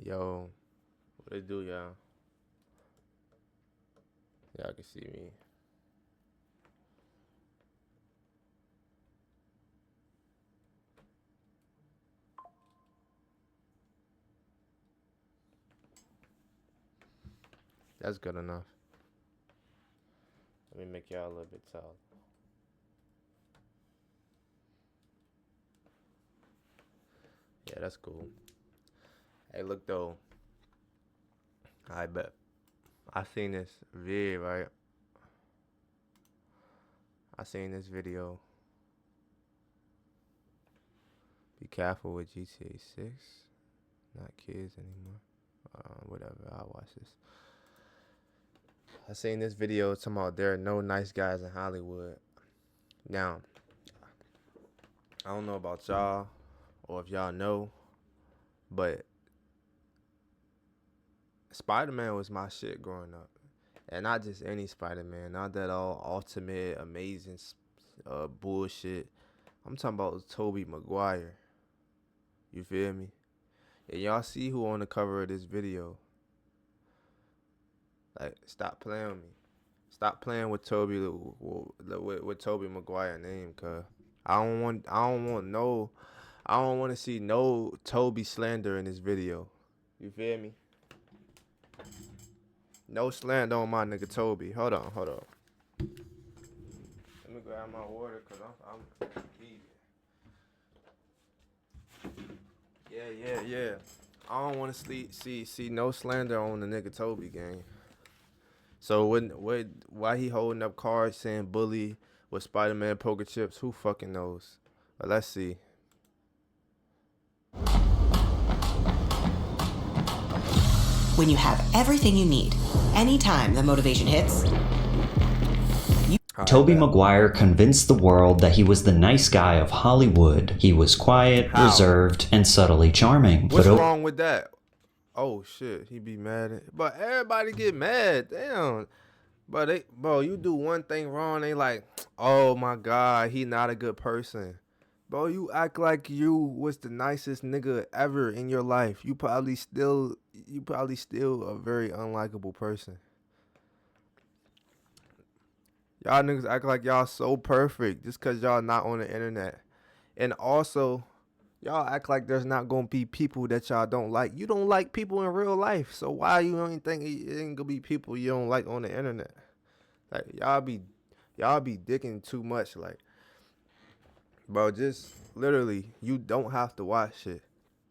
Yo, what it do, y'all? Y'all can see me. That's good enough. Let me make y'all a little bit taller. Yeah, that's cool. Hey, look though. I bet. I seen this video, right? I seen this video. Be careful with GTA 6. Not kids anymore. Whatever. I'll watch this. I seen this video talking about there are no nice guys in Hollywood. Now, I don't know about y'all or if y'all know, but Spider-Man was my shit growing up. And not just any Spider-Man, not that all ultimate, amazing bullshit. I'm talking about Tobey Miguare. You feel me? And y'all see who on the cover of this video. Like, stop playing with me. Stop playing with Tobey with Tobey Maguire name, cuz I don't want to see no Tobey slander in this video. You feel me? No slander on my nigga Tobey. Hold on. Let me grab my water cuz I'm Yeah. I don't want to see no slander on the nigga Tobey gang. So why he holding up cards saying bully with Spider-Man poker chips? Who fucking knows? But let's see. When you have everything you need, anytime the motivation hits. Tobey Maguire convinced the world that he was the nice guy of Hollywood. He was quiet, reserved, and subtly charming. What's wrong with that? Oh shit, he be mad but everybody get mad. Damn. Bro, you do one thing wrong, they like, oh my god, he not a good person. Bro, you act like you was the nicest nigga ever in your life. You probably still a very unlikable person. Y'all niggas act like y'all so perfect just cause y'all not on the internet. And also, y'all act like there's not gonna be people that y'all don't like. You don't like people in real life, so why you don't think it ain't gonna be people you don't like on the internet? Like y'all be dicking too much. Like, bro, just literally, you don't have to watch it.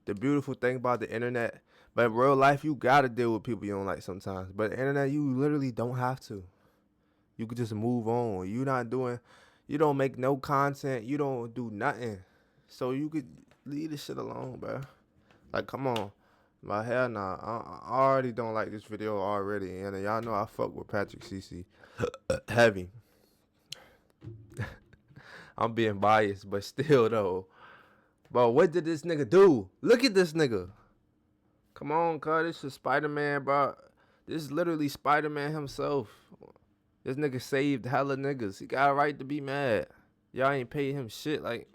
The beautiful thing about the internet, but in real life, you gotta deal with people you don't like sometimes. But the internet, you literally don't have to. You could just move on. You don't make no content. You don't do nothing. So you could leave this shit alone, bro. Like, come on. My hell nah. I already don't like this video already. And y'all know I fuck with Patrick CC. Heavy. I'm being biased, but still though. Bro, what did this nigga do? Look at this nigga. Come on, cuz. This is Spider-Man, bro. This is literally Spider-Man himself. This nigga saved hella niggas. He got a right to be mad. Y'all ain't paid him shit. Like,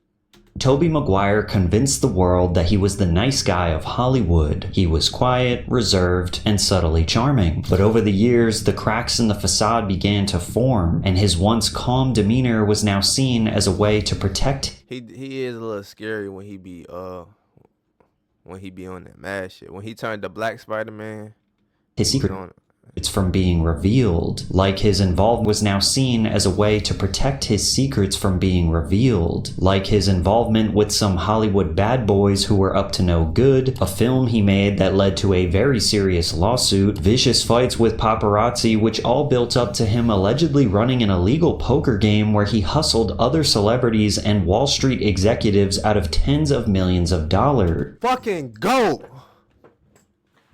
Tobey Maguire convinced the world that he was the nice guy of Hollywood. He was quiet, reserved, and subtly charming. But over the years, the cracks in the facade began to form, and his once calm demeanor was now seen as a way to protect. He is a little scary when he be on that mad shit. When he turned the Black Spider-Man, his secret. It's from being revealed. Like his involvement was now seen as a way to protect his secrets from being revealed. Like his involvement with some Hollywood bad boys who were up to no good, a film he made that led to a very serious lawsuit, vicious fights with paparazzi, which all built up to him allegedly running an illegal poker game where he hustled other celebrities and Wall Street executives out of tens of millions of dollars. Fucking go!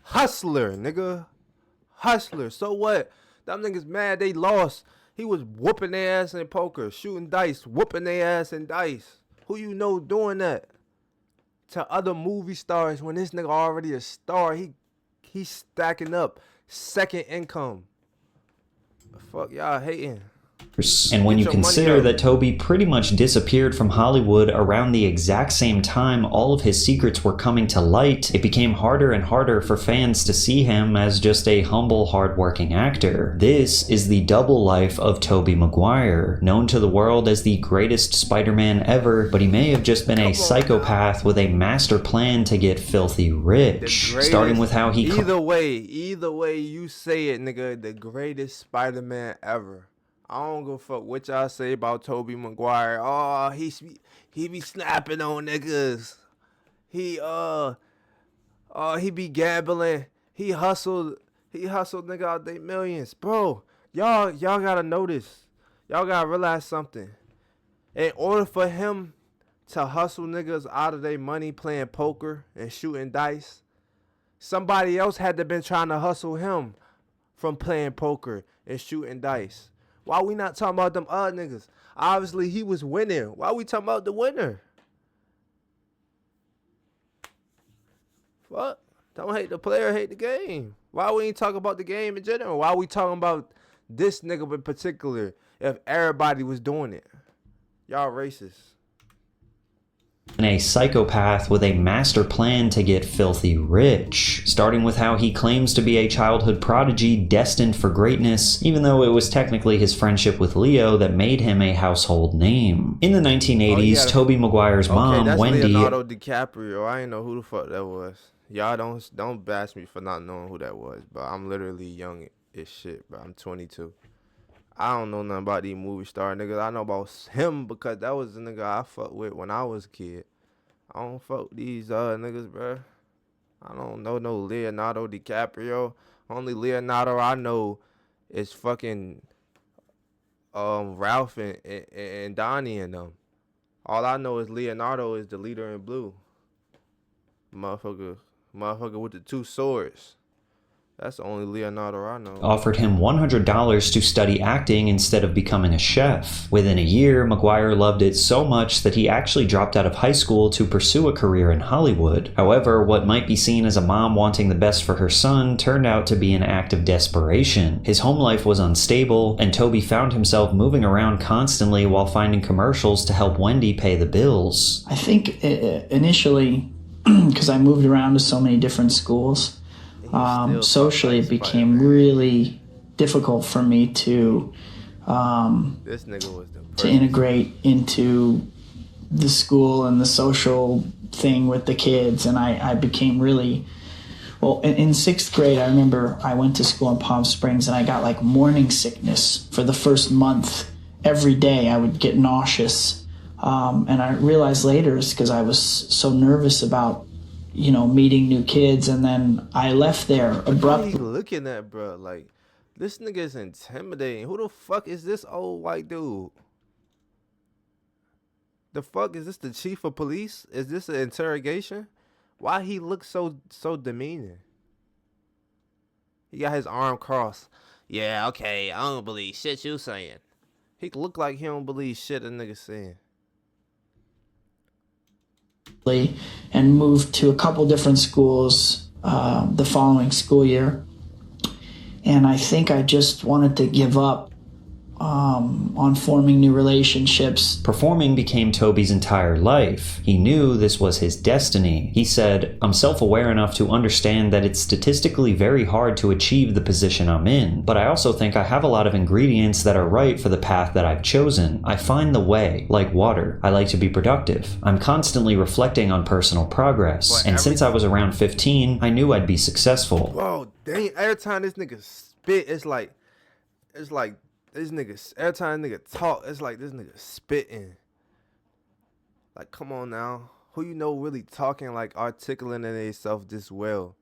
Hustler, nigga. Hustler. So what? Them niggas mad they lost. He was whooping their ass in poker, shooting dice, whooping their ass in dice. Who you know doing that? To other movie stars when this nigga already a star. He's stacking up second income. The fuck y'all hating? And when Get you your consider money up. that Tobey pretty much disappeared from Hollywood around the exact same time all of his secrets were coming to light, it became harder and harder for fans to see him as just a humble, hardworking actor. This is the double life of Tobey Maguire, known to the world as the greatest Spider-Man ever, but he may have just been a psychopath with a master plan to get filthy rich. Starting with how he... Either way you say it, nigga, the greatest Spider-Man ever. I don't give a fuck what y'all say about Tobey Maguire. Oh, he be snapping on niggas. He be gambling. He hustled nigga out they millions. Bro, y'all gotta notice. Y'all gotta realize something. In order for him to hustle niggas out of their money playing poker and shooting dice, somebody else had to been trying to hustle him from playing poker and shooting dice. Why we not talking about them other niggas? Obviously, he was winning. Why we talking about the winner? Fuck. Don't hate the player, hate the game. Why we ain't talking about the game in general? Why we talking about this nigga in particular if everybody was doing it? Y'all racist. A psychopath with a master plan to get filthy rich, starting with how he claims to be a childhood prodigy destined for greatness, even though it was technically his friendship with Leo that made him a household name. In the 1980s, Tobey Maguire's mom, that's Wendy... Leonardo DiCaprio. I didn't know who the fuck that was. Y'all don't bash me for not knowing who that was, but I'm literally young as shit, bro. I'm 22. I don't know nothing about these movie star niggas. I know about him because that was the nigga I fucked with when I was a kid. I don't fuck with these niggas, bro. I don't know no Leonardo DiCaprio. Only Leonardo I know is fucking Ralph and Donnie and them. All I know is Leonardo is the leader in blue. Motherfucker with the two swords. That's the only Leonardo I know. Offered him $100 to study acting instead of becoming a chef. Within a year, Maguire loved it so much that he actually dropped out of high school to pursue a career in Hollywood. However, what might be seen as a mom wanting the best for her son turned out to be an act of desperation. His home life was unstable, and Tobey found himself moving around constantly while finding commercials to help Wendy pay the bills. I think initially, because I moved around to so many different schools, socially it became really difficult for me to this nigga was to integrate into the school and the social thing with the kids, and I became really well in sixth grade. I remember I went to school in Palm Springs and I got like morning sickness for the first month. Every day I would get nauseous, and I realized later it's because I was so nervous about meeting new kids, and then I left there abruptly. Looking at bro, like this nigga is intimidating. Who the fuck is this old white dude? The fuck is this? The chief of police? Is this an interrogation? Why he look so demeaning? He got his arm crossed. Yeah, okay, I don't believe shit you saying. He look like he don't believe shit a nigga saying. And moved to a couple different schools the following school year. And I think I just wanted to give up on forming new relationships. Performing became Tobey's entire life. He knew this was his destiny. He said, "I'm self-aware enough to understand that it's statistically very hard to achieve the position I'm in, but I also think I have a lot of ingredients that are right for the path that I've chosen. I find the way, like water. I like to be productive. I'm constantly reflecting on personal progress, and since I was around 15, I knew I'd be successful." Bro, dang, every time this nigga spit, it's like this nigga, every time this nigga talk, it's like this nigga spitting. Like, come on now. Who really talking like articulating themselves this well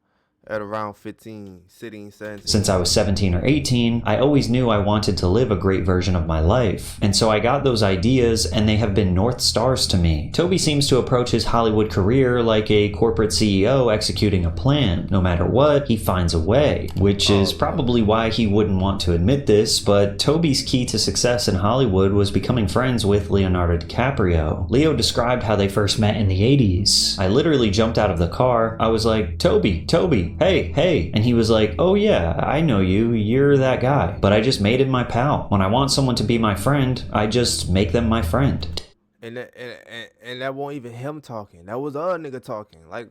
at around 15, 17? Since I was 17 or 18, I always knew I wanted to live a great version of my life. And so I got those ideas, and they have been North Stars to me. Tobey seems to approach his Hollywood career like a corporate CEO executing a plan. No matter what, he finds a way, which is probably why he wouldn't want to admit this, but Tobey's key to success in Hollywood was becoming friends with Leonardo DiCaprio. Leo described how they first met in the 80s. "I literally jumped out of the car. I was like, Tobey, hey. And he was like, oh yeah, I know you. You're that guy. But I just made him my pal. When I want someone to be my friend, I just make them my friend. And that won't even him talking. That was the other nigga talking. Like,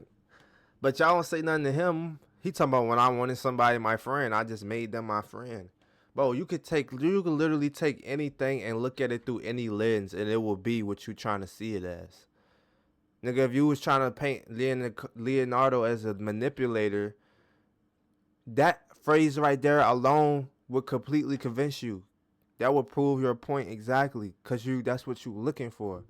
but y'all don't say nothing to him. He talking about when I wanted somebody my friend, I just made them my friend. Bro, you could literally take anything and look at it through any lens, and it will be what you trying to see it as. Nigga, if you was trying to paint Leonardo as a manipulator, that phrase right there alone would completely convince you. That would prove your point exactly, cause that's what you looking for.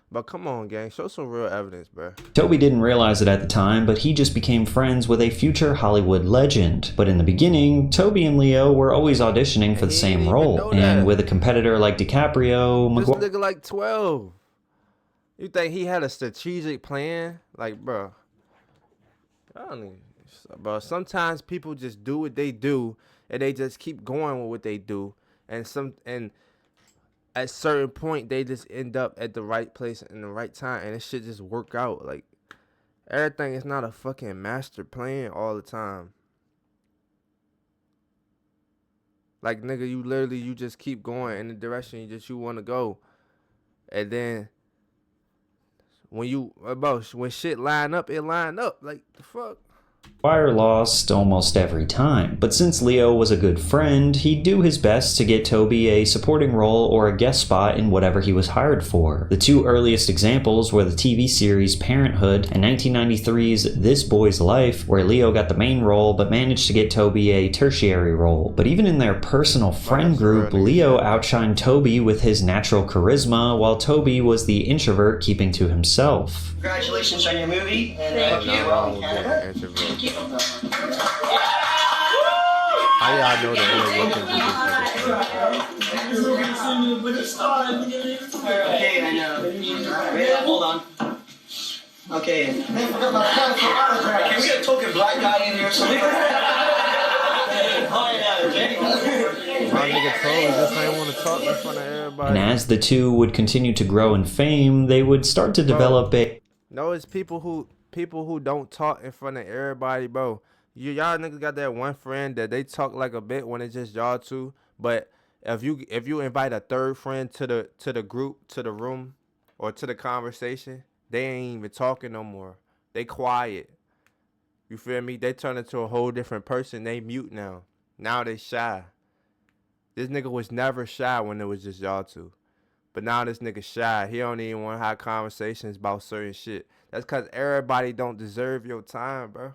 But come on, gang, show some real evidence, bro. Tobey didn't realize it at the time, but he just became friends with a future Hollywood legend. But in the beginning, Tobey and Leo were always auditioning for the same role, and with a competitor like DiCaprio, Miguare. This nigga like 12. You think he had a strategic plan? Like, bro, I don't even. Bro, sometimes people just do what they do, and they just keep going with what they do, and at a certain point they just end up at the right place in the right time, and it should just work out. Like, everything is not a fucking master plan all the time. Like, nigga, you just keep going in the direction you want to go, and then when shit line up, it line up. Like, the fuck. Miguare lost almost every time, but since Leo was a good friend, he'd do his best to get Tobey a supporting role or a guest spot in whatever he was hired for. The two earliest examples were the TV series Parenthood and 1993's This Boy's Life, where Leo got the main role but managed to get Tobey a tertiary role. But even in their personal friend group, Leo outshined Tobey with his natural charisma, while Tobey was the introvert keeping to himself. Congratulations on your movie. Thank you. Thank you. How y'all know the inner workings of this? Okay, and hold on. Okay. Can we get a token black guy in here or something? My nigga Tobey just ain't want to talk in front of everybody. And as the two would continue to grow in fame, they would start to develop a... No, it's people who don't talk in front of everybody, bro. Y'all niggas got that one friend that they talk like a bit when it's just y'all two. But if you invite a third friend to the group, to the room, or to the conversation, they ain't even talking no more. They quiet. You feel me? They turn into a whole different person. They mute now. Now they shy. This nigga was never shy when it was just y'all two. But now this nigga shy. He don't even want to have conversations about certain shit. That's because everybody don't deserve your time, bro.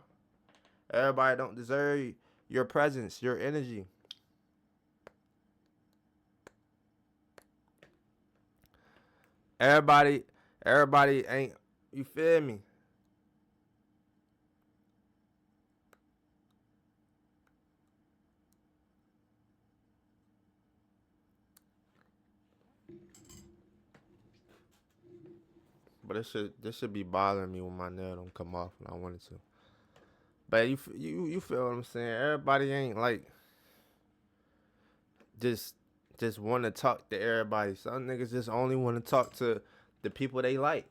Everybody don't deserve your presence, your energy. Everybody ain't, you feel me? But this should be bothering me when my nail don't come off when I wanted to. But you feel what I'm saying? Everybody ain't like just want to talk to everybody. Some niggas just only want to talk to the people they like.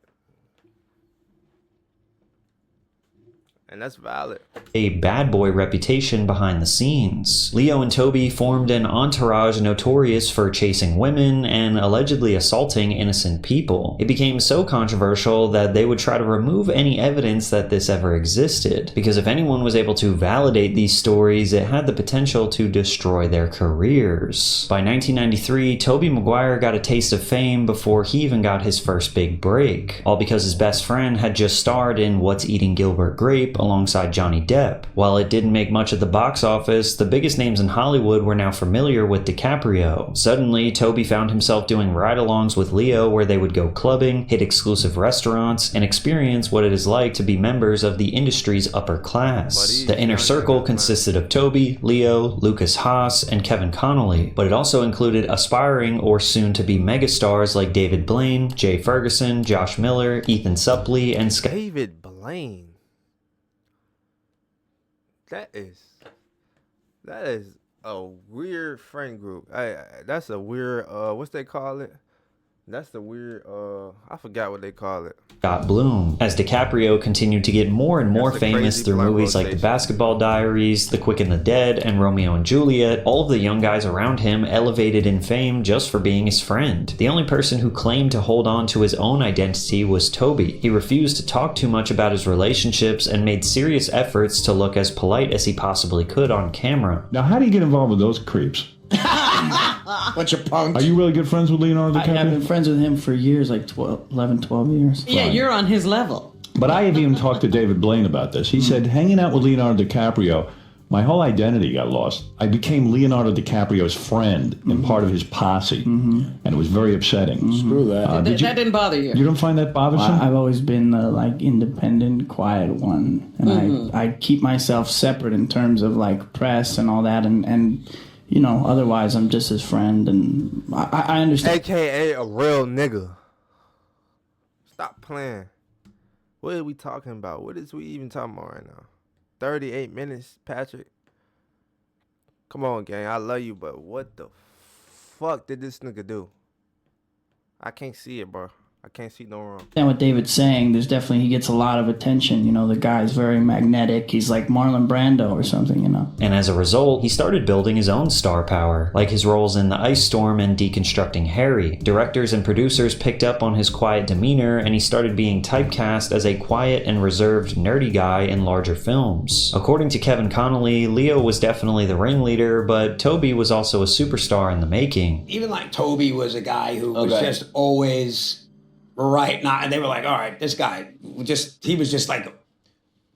And that's valid. A bad boy reputation behind the scenes. Leo and Tobey formed an entourage notorious for chasing women and allegedly assaulting innocent people. It became so controversial that they would try to remove any evidence that this ever existed, because if anyone was able to validate these stories, it had the potential to destroy their careers. By 1993, Tobey Maguire got a taste of fame before he even got his first big break, all because his best friend had just starred in What's Eating Gilbert Grape alongside Johnny Depp. While it didn't make much at the box office, the biggest names in Hollywood were now familiar with DiCaprio. Suddenly, Tobey found himself doing ride-alongs with Leo where they would go clubbing, hit exclusive restaurants, and experience what it is like to be members of the industry's upper class. The inner circle consisted of Tobey, Leo, Lucas Haas, and Kevin Connolly, but it also included aspiring or soon-to-be megastars like David Blaine, Jay Ferguson, Josh Miller, Ethan Suplee, and David Blaine. That is a weird friend group. That's a weird what's they call it? That's the weird. I forgot what they call it. Scott Bloom, as DiCaprio continued to get more and more That's the famous crazy through blunt movies like The rotation. Basketball Diaries, The Quick and the Dead, and Romeo and Juliet. All of the young guys around him elevated in fame just for being his friend. The only person who claimed to hold on to his own identity was Tobey. He refused to talk too much about his relationships and made serious efforts to look as polite as he possibly could on camera. Now, how do you get involved with those creeps? Bunch of punks. Are you really good friends with Leonardo DiCaprio? I've been friends with him for years, like 11, 12 years. Yeah, you're on his level. But I have even talked to David Blaine about this. He said, hanging out with Leonardo DiCaprio, my whole identity got lost. I became Leonardo DiCaprio's friend and part of his posse, and it was very upsetting. Screw that. That didn't bother you. You don't find that bothersome? I've always been the like independent, quiet one, and I keep myself separate in terms of like press and all that, and you know, otherwise I'm just his friend, and I understand. AKA a real nigga. Stop playing. What are we talking about? What is we even talking about right now? 38 minutes, Patrick. Come on, gang. I love you, but what the fuck did this nigga do? I can't see it, bro. I can't see no wrong. And what David's saying, there's definitely, he gets a lot of attention. You know, the guy's very magnetic. He's like Marlon Brando or something, you know. And as a result, he started building his own star power, like his roles in The Ice Storm and Deconstructing Harry. Directors and producers picked up on his quiet demeanor, and he started being typecast as a quiet and reserved nerdy guy in larger films. According to Kevin Connolly, Leo was definitely the ringleader, but Tobey was also a superstar in the making. Even like Tobey was a guy who was just always right. And they were like, all right, this guy, he was just like,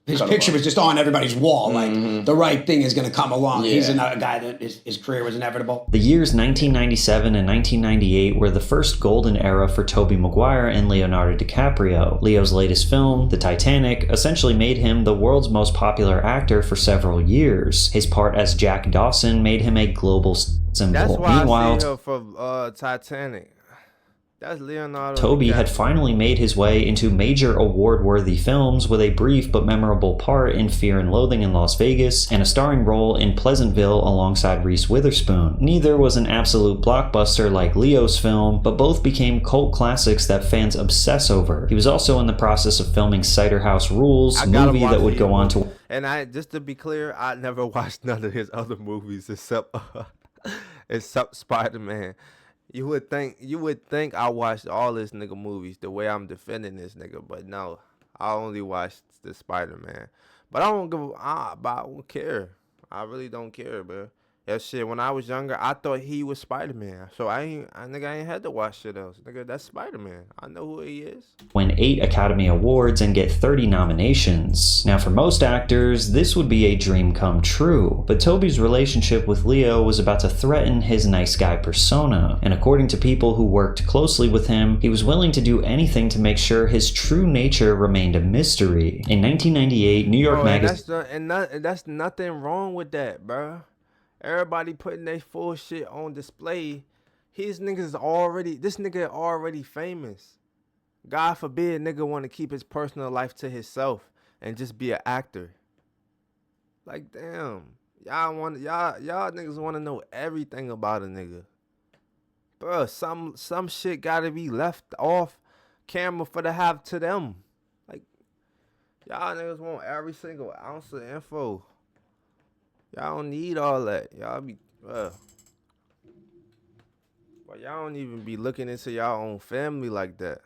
his picture was just on everybody's wall. Like, the right thing is going to come along. Yeah. He's a guy that his career was inevitable. The years 1997 and 1998 were the first golden era for Tobey Miguare and Leonardo DiCaprio. Leo's latest film, The Titanic, essentially made him the world's most popular actor for several years. His part as Jack Dawson made him a global symbol. That's why Meanwhile, I see her for Titanic. That's Leonardo. Tobey had finally made his way into major award-worthy films with a brief but memorable part in Fear and Loathing in Las Vegas and a starring role in Pleasantville alongside Reese Witherspoon. Neither was an absolute blockbuster like Leo's film, but both became cult classics that fans obsess over. He was also in the process of filming Cider House Rules, a movie that would go on to... And just to be clear, I never watched none of his other movies except Spider-Man. You would think I watched all this nigga movies the way I'm defending this nigga, but no, I only watched the Spider-Man. But I don't care. I really don't care, bro. That shit, when I was younger, I thought he was Spider-Man. So I ain't had to watch shit else. Nigga, that's Spider-Man. I know who he is. Win 8 Academy Awards and get 30 nominations. Now for most actors, this would be a dream come true, but Tobey's relationship with Leo was about to threaten his nice guy persona, and according to people who worked closely with him, he was willing to do anything to make sure his true nature remained a mystery. In 1998, New York Magazine... That's nothing wrong with that, bro. Everybody putting their full shit on display. This nigga already famous. God forbid nigga want to keep his personal life to himself and just be an actor. Like, damn. Y'all niggas want to know everything about a nigga. Bro, some shit gotta be left off camera for to have to them. Like, y'all niggas want every single ounce of info. Y'all don't need all that. Y'all be, but y'all don't even be looking into y'all own family like that.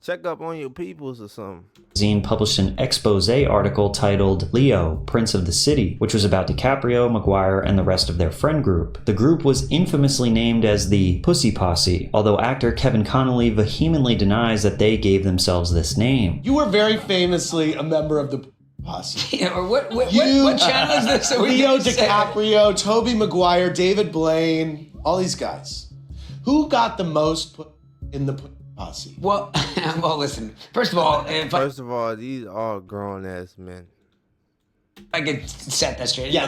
Check up on your peoples or something. Magazine published an expose article titled Leo, Prince of the City, which was about DiCaprio, Miguare, and the rest of their friend group. The group was infamously named as the Pussy Posse, although actor Kevin Connolly vehemently denies that they gave themselves this name. You were very famously a member of the Posse. Yeah, or what channel is this? Leo DiCaprio, Tobey Maguire, David Blaine, all these guys. Who got the most put in the Posse? Well, listen. First of all, these are grown ass men. I could set that straight. Yeah,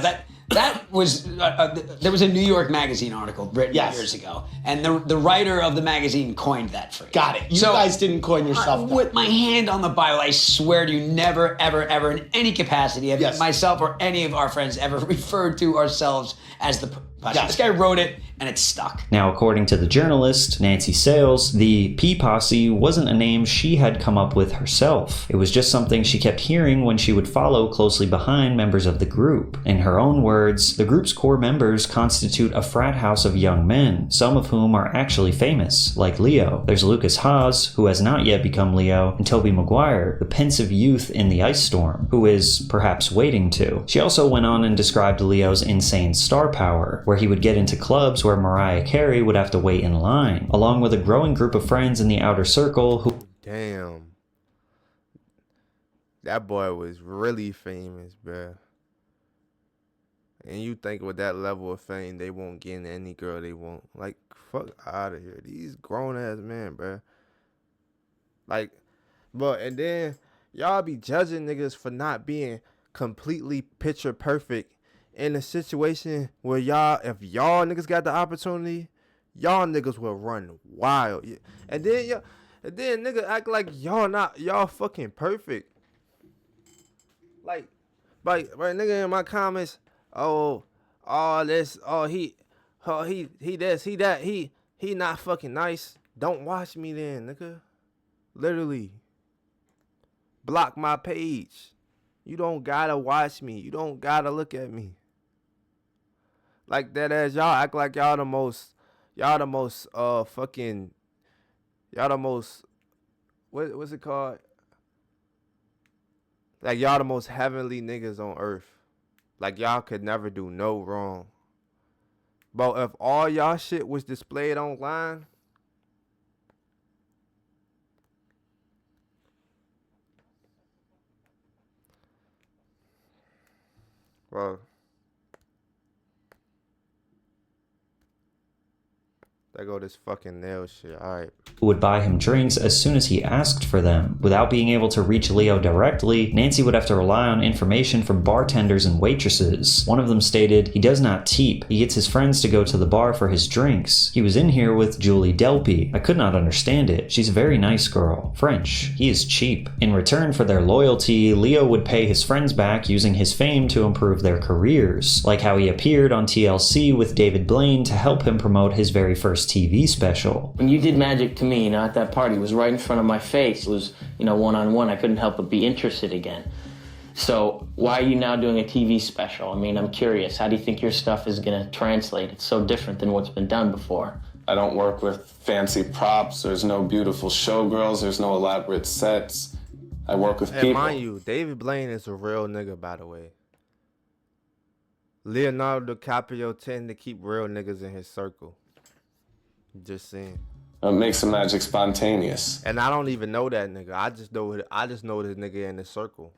that was there was a New York Magazine article written years ago, and the writer of the magazine coined that phrase. Got it. You guys didn't coin yourself that. With my hand on the Bible, I swear to you, never, ever, ever, in any capacity, have myself or any of our friends ever referred to ourselves as the Yeah. This guy wrote it, and it stuck. Now, according to the journalist, Nancy Sales, the P Posse wasn't a name she had come up with herself. It was just something she kept hearing when she would follow closely behind members of the group. In her own words, the group's core members constitute a frat house of young men, some of whom are actually famous, like Leo. There's Lucas Haas, who has not yet become Leo, and Tobey Miguare, the pensive youth in the Ice Storm, who is perhaps waiting to. She also went on and described Leo's insane star power, where he would get into clubs where Mariah Carey would have to wait in line, along with a growing group of friends in the outer circle who... Damn. That boy was really famous, bruh. And you think with that level of fame, they won't get in any girl they want. Like, fuck out of here. These grown-ass men, bruh. Like, but, and then y'all be judging niggas for not being completely picture perfect in a situation where y'all, if y'all niggas got the opportunity, y'all niggas will run wild. And then niggas act like y'all fucking perfect. Like nigga in my comments, he this, he that, he not fucking nice. Don't watch me then, nigga. Literally. Block my page. You don't gotta watch me. You don't gotta look at me. Like that ass, y'all act like y'all the most what's it called? Like y'all the most heavenly niggas on earth. Like y'all could never do no wrong. But if all y'all shit was displayed online, bro. There go this fucking nail shit. Alright. Who would buy him drinks as soon as he asked for them. Without being able to reach Leo directly, Nancy would have to rely on information from bartenders and waitresses. One of them stated, he does not tip. He gets his friends to go to the bar for his drinks. He was in here with Julie Delpy. I could not understand it. She's a very nice girl. French. He is cheap. In return for their loyalty, Leo would pay his friends back using his fame to improve their careers. Like how he appeared on TLC with David Blaine to help him promote his very first TV special. When you did Magic to me, at that party, it was right in front of my face. It was, one-on-one. I couldn't help but be interested again. So why are you now doing a TV special? I mean, I'm curious. How do you think your stuff is going to translate? It's so different than what's been done before. I don't work with fancy props. There's no beautiful showgirls. There's no elaborate sets. I work with people. Mind you, David Blaine is a real nigga, by the way. Leonardo DiCaprio tend to keep real niggas in his circle. Just saying. It makes the magic spontaneous. And I don't even know that nigga. I just know this nigga in the circle.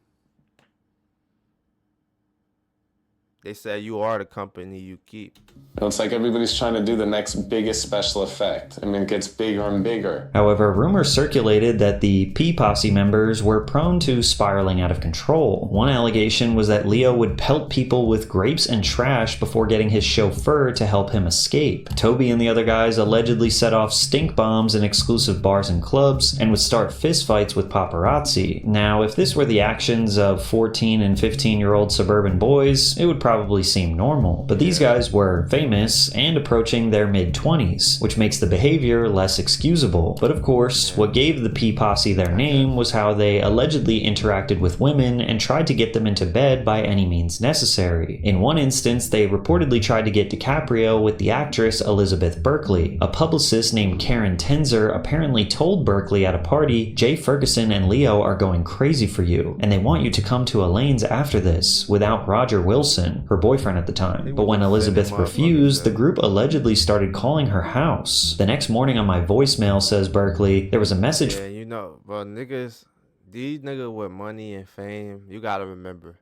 They say you are the company you keep. It's like everybody's trying to do the next biggest special effect. I mean, it gets bigger and bigger. However, rumors circulated that the P Posse members were prone to spiraling out of control. One allegation was that Leo would pelt people with grapes and trash before getting his chauffeur to help him escape. Tobey and the other guys allegedly set off stink bombs in exclusive bars and clubs and would start fistfights with paparazzi. Now, if this were the actions of 14 and 15-year-old suburban boys, it would probably seem normal. But these guys were famous and approaching their mid-20s, which makes the behavior less excusable. But of course, what gave the P Posse their name was how they allegedly interacted with women and tried to get them into bed by any means necessary. In one instance, they reportedly tried to get DiCaprio with the actress Elizabeth Berkley. A publicist named Karen Tenzer apparently told Berkley at a party, Jay Ferguson and Leo are going crazy for you, and they want you to come to Elaine's after this, without Roger Wilson, her boyfriend at the time. But when Elizabeth refused, the group allegedly started calling her house. The next morning on my voicemail, says Berkley, there was a message. Yeah, but these niggas with money and fame, you gotta remember,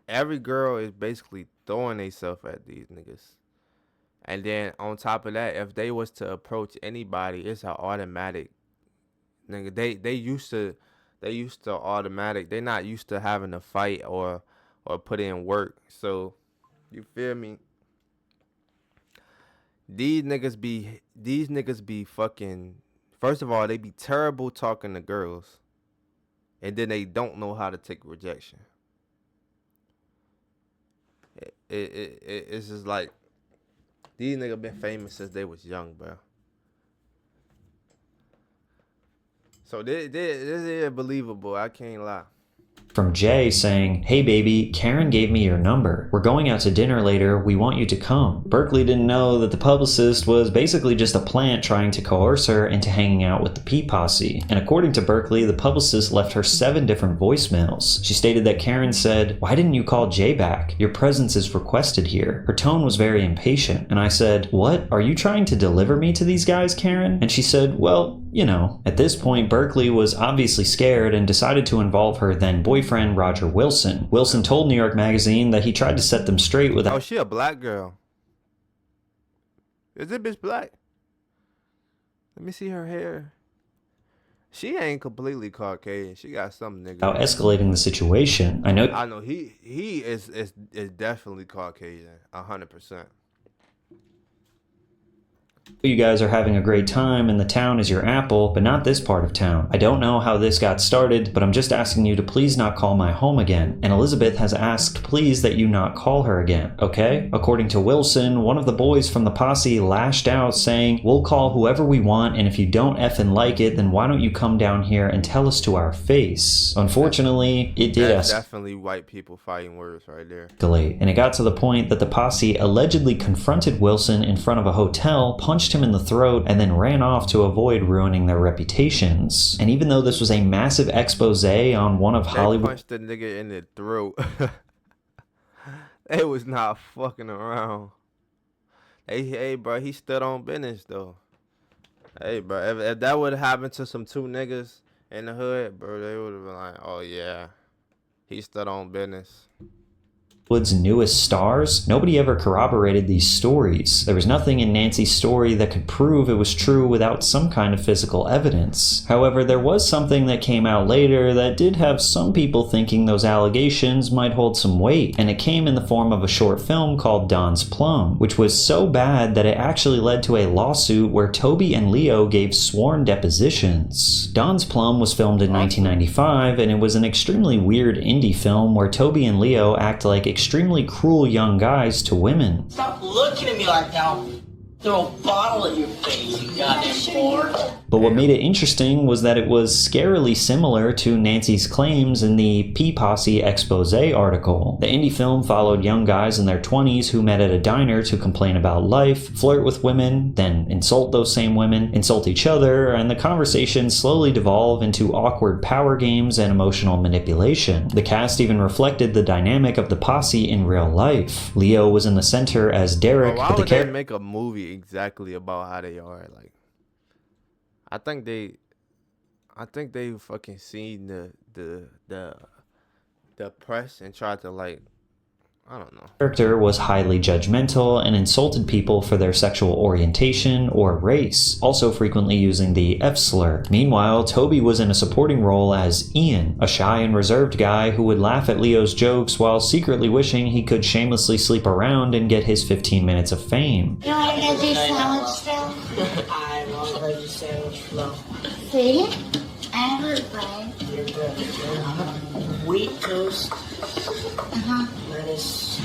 every girl is basically throwing themselves at these niggas. And then on top of that, if they was to approach anybody, it's an automatic. Nigga, they used to automatic. They not used to having to fight or put in work. So, you feel me? These niggas be fucking, first of all, they be terrible talking to girls. And then they don't know how to take rejection. it's just like these niggas been famous since they was young, bro. So this is believable. I can't lie. From Jay saying, "Hey baby, Karen gave me your number. We're going out to dinner later. We want you to come." Berkeley didn't know that the publicist was basically just a plant trying to coerce her into hanging out with the P Posse. And according to Berkeley, the publicist left her 7 different voicemails. She stated that Karen said, "Why didn't you call Jay back? Your presence is requested here." Her tone was very impatient, and I said, "What? Are you trying to deliver me to these guys, Karen?" And she said, "Well, you know." At this point, Berkeley was obviously scared and decided to involve her then boyfriend, Roger Wilson. Wilson told New York Magazine that he tried to set them straight without— Oh, she a black girl. Is this bitch black? Let me see her hair. She ain't completely Caucasian. She got some nigga. without escalating the situation. I know he is definitely Caucasian, 100%. you guys are having a great time and the town is your apple, but not this part of town. I don't know how this got started, but I'm just asking you to please not call my home again. And Elizabeth has asked please that you not call her again, okay? According to Wilson, one of the boys from the posse lashed out saying, "We'll call whoever we want, and if you don't effing like it, then why don't you come down here and tell us to our face?" Unfortunately, it did That's definitely white people fighting words right there. escalate, and it got to the point that the posse allegedly confronted Wilson in front of a hotel, punched him in the throat, and then ran off to avoid ruining their reputations. And even though this was a massive expose on one of Hollywood— punched the nigga in the throat. They was not fucking around. Hey, bro, he stood on business though. Hey, bro, if that would have happened to some 2 niggas in the hood, bro, they would have been like, "Oh yeah, he stood on business." Hollywood's newest stars, nobody ever corroborated these stories. There was nothing in Nancy's story that could prove it was true without some kind of physical evidence. However, there was something that came out later that did have some people thinking those allegations might hold some weight, and it came in the form of a short film called Don's Plum, which was so bad that it actually led to a lawsuit where Tobey and Leo gave sworn depositions. Don's Plum was filmed in 1995, and it was an extremely weird indie film where Tobey and Leo act like extremely cruel young guys to women. Stop looking at me like that. I'll throw a bottle at your face, you goddamn whore. But what made it interesting was that it was scarily similar to Nancy's claims in the P Posse expose article. The indie film followed young guys in their 20s who met at a diner to complain about life, flirt with women, then insult those same women, insult each other, and the conversation slowly devolved into awkward power games and emotional manipulation. The cast even reflected the dynamic of the posse in real life. Leo was in the center as Derek, Why but would they make a movie exactly about how they are? Like, I think they fucking seen the press and tried to, like, I don't know. Character was highly judgmental and insulted people for their sexual orientation or race, also frequently using the F slur. Meanwhile, Tobey was in a supporting role as Ian, a shy and reserved guy who would laugh at Leo's jokes while secretly wishing he could shamelessly sleep around and get his 15 minutes of fame. You want a veggie sandwich still? I want a veggie sandwich, no. See? I have a bread. You're good. Wheat toast. Uh-huh. Lettuce.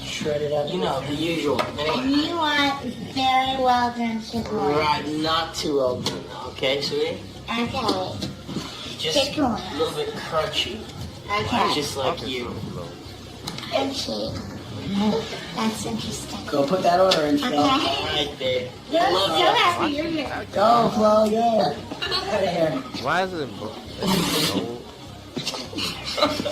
Shredded up. You know, the usual. And you want very well done chicken. Right, not too well done, okay, sweetie? Okay. Just Chicken. a little bit crunchy. Okay. Just like you. Okay. That's interesting. Go put that order in, Phil. Okay. All right, babe. You're so Love you. happy you're here. Go, Flo, go. Out of here. Why is it?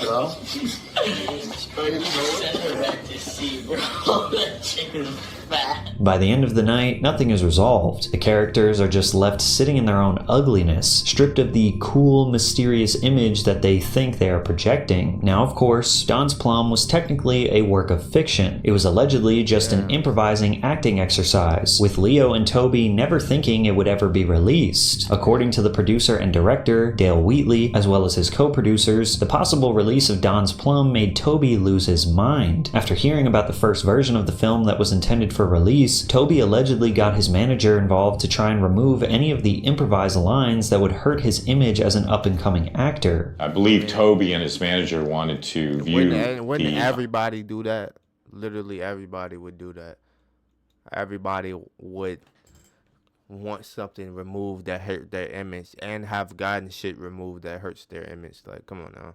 Bro? Send her back to sea, bro. That chicken's fat. By the end of the night, nothing is resolved. The characters are just left sitting in their own ugliness, stripped of the cool, mysterious image that they think they are projecting. Now, of course, Don's Plum was technically a work of fiction. It was allegedly just an improvising acting exercise, with Leo and Tobey never thinking it would ever be released. According to the producer and director, Dale Wheatley, as well as his co-producers, the possible release of Don's Plum made Tobey lose his mind. After hearing about the first version of the film that was intended for release, Tobey allegedly got his manager involved to try and remove any of the improvised lines that would hurt his image as an up-and-coming actor. I believe Tobey and his manager wanted to view Wouldn't everybody do that? Literally everybody would do that. Everybody would want something removed that hurt their image and have gotten shit removed that hurts their image. Like, come on now.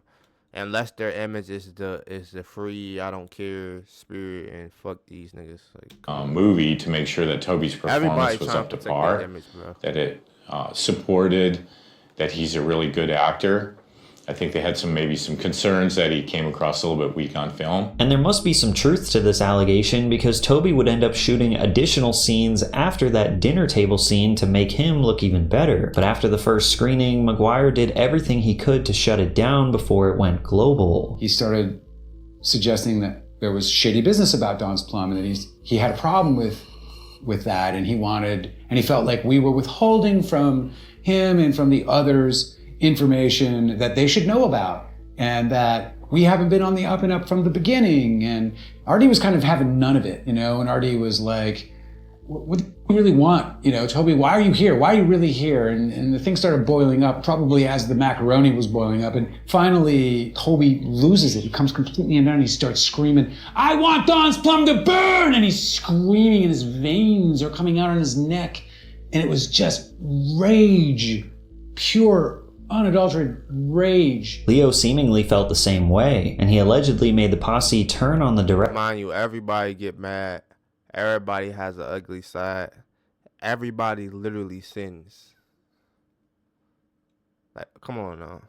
Unless their image is the free, I don't care spirit, and fuck these niggas. Like, movie to make sure that Tobey's performance was up to par, that it supported that he's a really good actor. I think they had maybe some concerns that he came across a little bit weak on film. And there must be some truth to this allegation because Tobey would end up shooting additional scenes after that dinner table scene to make him look even better. But after the first screening, Miguare did everything he could to shut it down before it went global. He started suggesting that there was shady business about Don's Plum and that he had a problem with that, and he felt like we were withholding from him and from the others information that they should know about, and that we haven't been on the up and up from the beginning. And Artie was kind of having none of it, and Artie was like, what do you really want? Tobey, why are you here? Why are you really here? And the thing started boiling up, probably as the macaroni was boiling up. And finally, Tobey loses it. He comes completely undone and he starts screaming, I want Don's Plum to burn! And he's screaming and his veins are coming out on his neck. And it was just rage, pure unadulterated rage. Leo seemingly felt the same way, and he allegedly made the posse turn on the director. Mind you, everybody get mad. Everybody has an ugly side. Everybody literally sins. Like, come on now.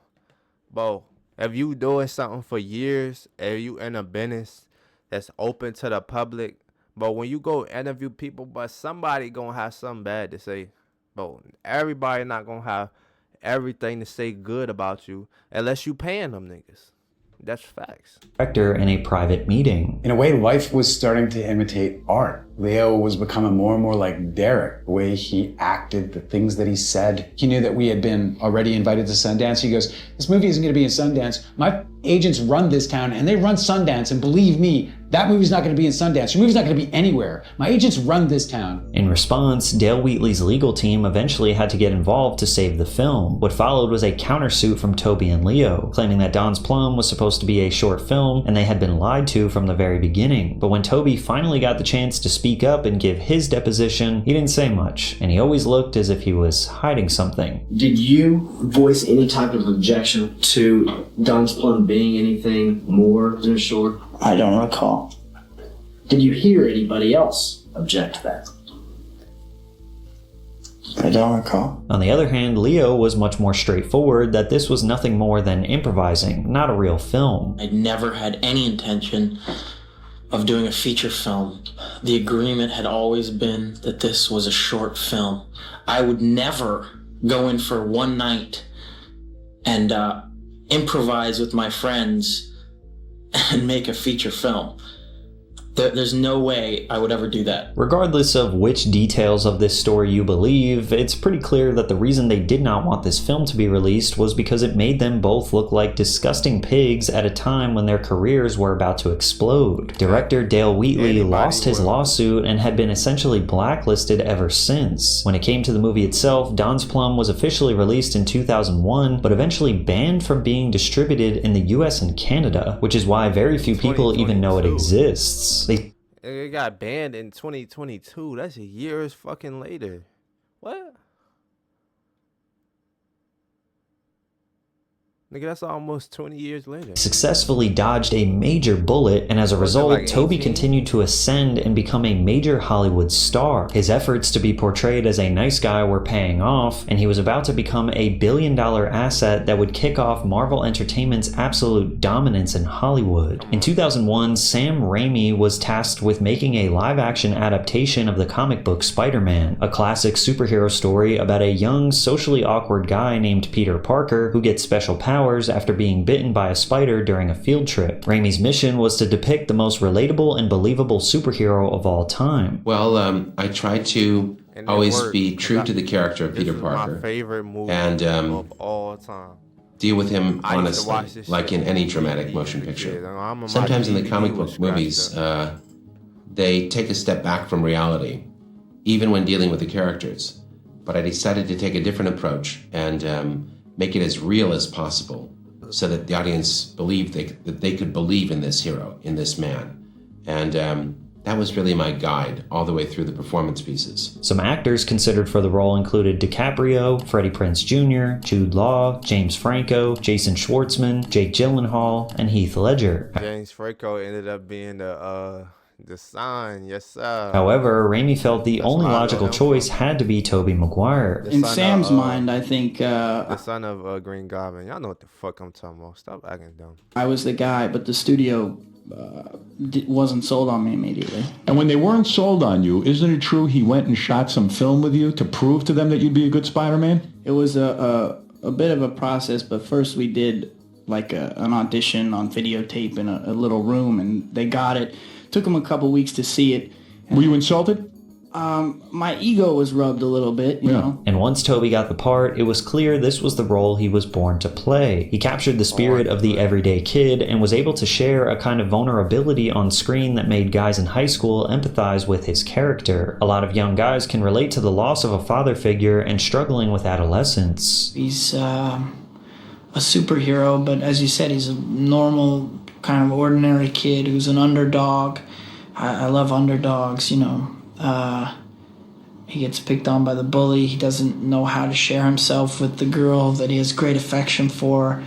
Bro, if you doing something for years, if you in a business that's open to the public, but when you go interview people, but somebody gonna have something bad to say. Bro, everybody not gonna have everything to say good about you unless you paying them niggas. That's facts. Director in a private meeting. In a way, life was starting to imitate art. Leo was becoming more and more like Derek. The way he acted, the things that he said. He knew that we had been already invited to Sundance. He goes, this movie isn't going to be in Sundance. My agents run this town and they run Sundance, and believe me, that movie's not going to be in Sundance. Your movie's not going to be anywhere. My agents run this town. In response, Dale Wheatley's legal team eventually had to get involved to save the film. What followed was a countersuit from Tobey and Leo, claiming that Don's Plum was supposed to be a short film and they had been lied to from the very beginning. But when Tobey finally got the chance to speak up and give his deposition, he didn't say much, and he always looked as if he was hiding something. Did you voice any type of objection to Don's Plum being anything more than a short? I don't recall. Did you hear anybody else object to that? I don't recall. On the other hand, Leo was much more straightforward that this was nothing more than improvising, not a real film. I never had any intention of doing a feature film. The agreement had always been that this was a short film. I would never go in for one night and improvise with my friends and make a feature film. There's no way I would ever do that. Regardless of which details of this story you believe, it's pretty clear that the reason they did not want this film to be released was because it made them both look like disgusting pigs at a time when their careers were about to explode. Director Dale Wheatley lost his lawsuit and had been essentially blacklisted ever since. When it came to the movie itself, Don's Plum was officially released in 2001, but eventually banned from being distributed in the US and Canada, which is why very few people even know it exists. It got banned in 2022. That's a year fucking later. What? Nigga, that's almost 20 years later. Successfully dodged a major bullet, and as a result, Tobey continued to ascend and become a major Hollywood star. His efforts to be portrayed as a nice guy were paying off, and he was about to become a billion-dollar asset that would kick off Marvel Entertainment's absolute dominance in Hollywood. In 2001, Sam Raimi was tasked with making a live-action adaptation of the comic book Spider-Man, a classic superhero story about a young, socially awkward guy named Peter Parker who gets special powers after being bitten by a spider during a field trip. Raimi's mission was to depict the most relatable and believable superhero of all time. Well, I try to always be true to the character of Peter Parker. My favorite movie and of all time. Deal with him honestly, like in any dramatic motion picture. Sometimes in the comic book movies, they take a step back from reality, even when dealing with the characters. But I decided to take a different approach and make it as real as possible so that the audience believed that they could believe in this hero, in this man. And that was really my guide all the way through the performance pieces. Some actors considered for the role included DiCaprio, Freddie Prinze Jr., Jude Law, James Franco, Jason Schwartzman, Jake Gyllenhaal, and Heath Ledger. James Franco ended up being the son, yes sir. However, Raimi felt the only logical choice had to be Tobey Maguire. In Sam's mind, I think the son of Green Goblin. Y'all know what the fuck I'm talking about. Stop acting dumb. I was the guy, but the studio wasn't sold on me immediately. And when they weren't sold on you, isn't it true he went and shot some film with you to prove to them that you'd be a good Spider-Man? It was a bit of a process, but first we did like an audition on videotape in a little room, and they got it. Took them a couple weeks to see it. Were you insulted? My ego was rubbed a little bit, you know. And once Tobey got the part, it was clear this was the role he was born to play. He captured the spirit of the everyday kid and was able to share a kind of vulnerability on screen that made guys in high school empathize with his character. A lot of young guys can relate to the loss of a father figure and struggling with adolescence. He's a superhero, but as you said, he's a normal, kind of ordinary kid who's an underdog. I love underdogs, you know. He gets picked on by the bully. He doesn't know how to share himself with the girl that he has great affection for.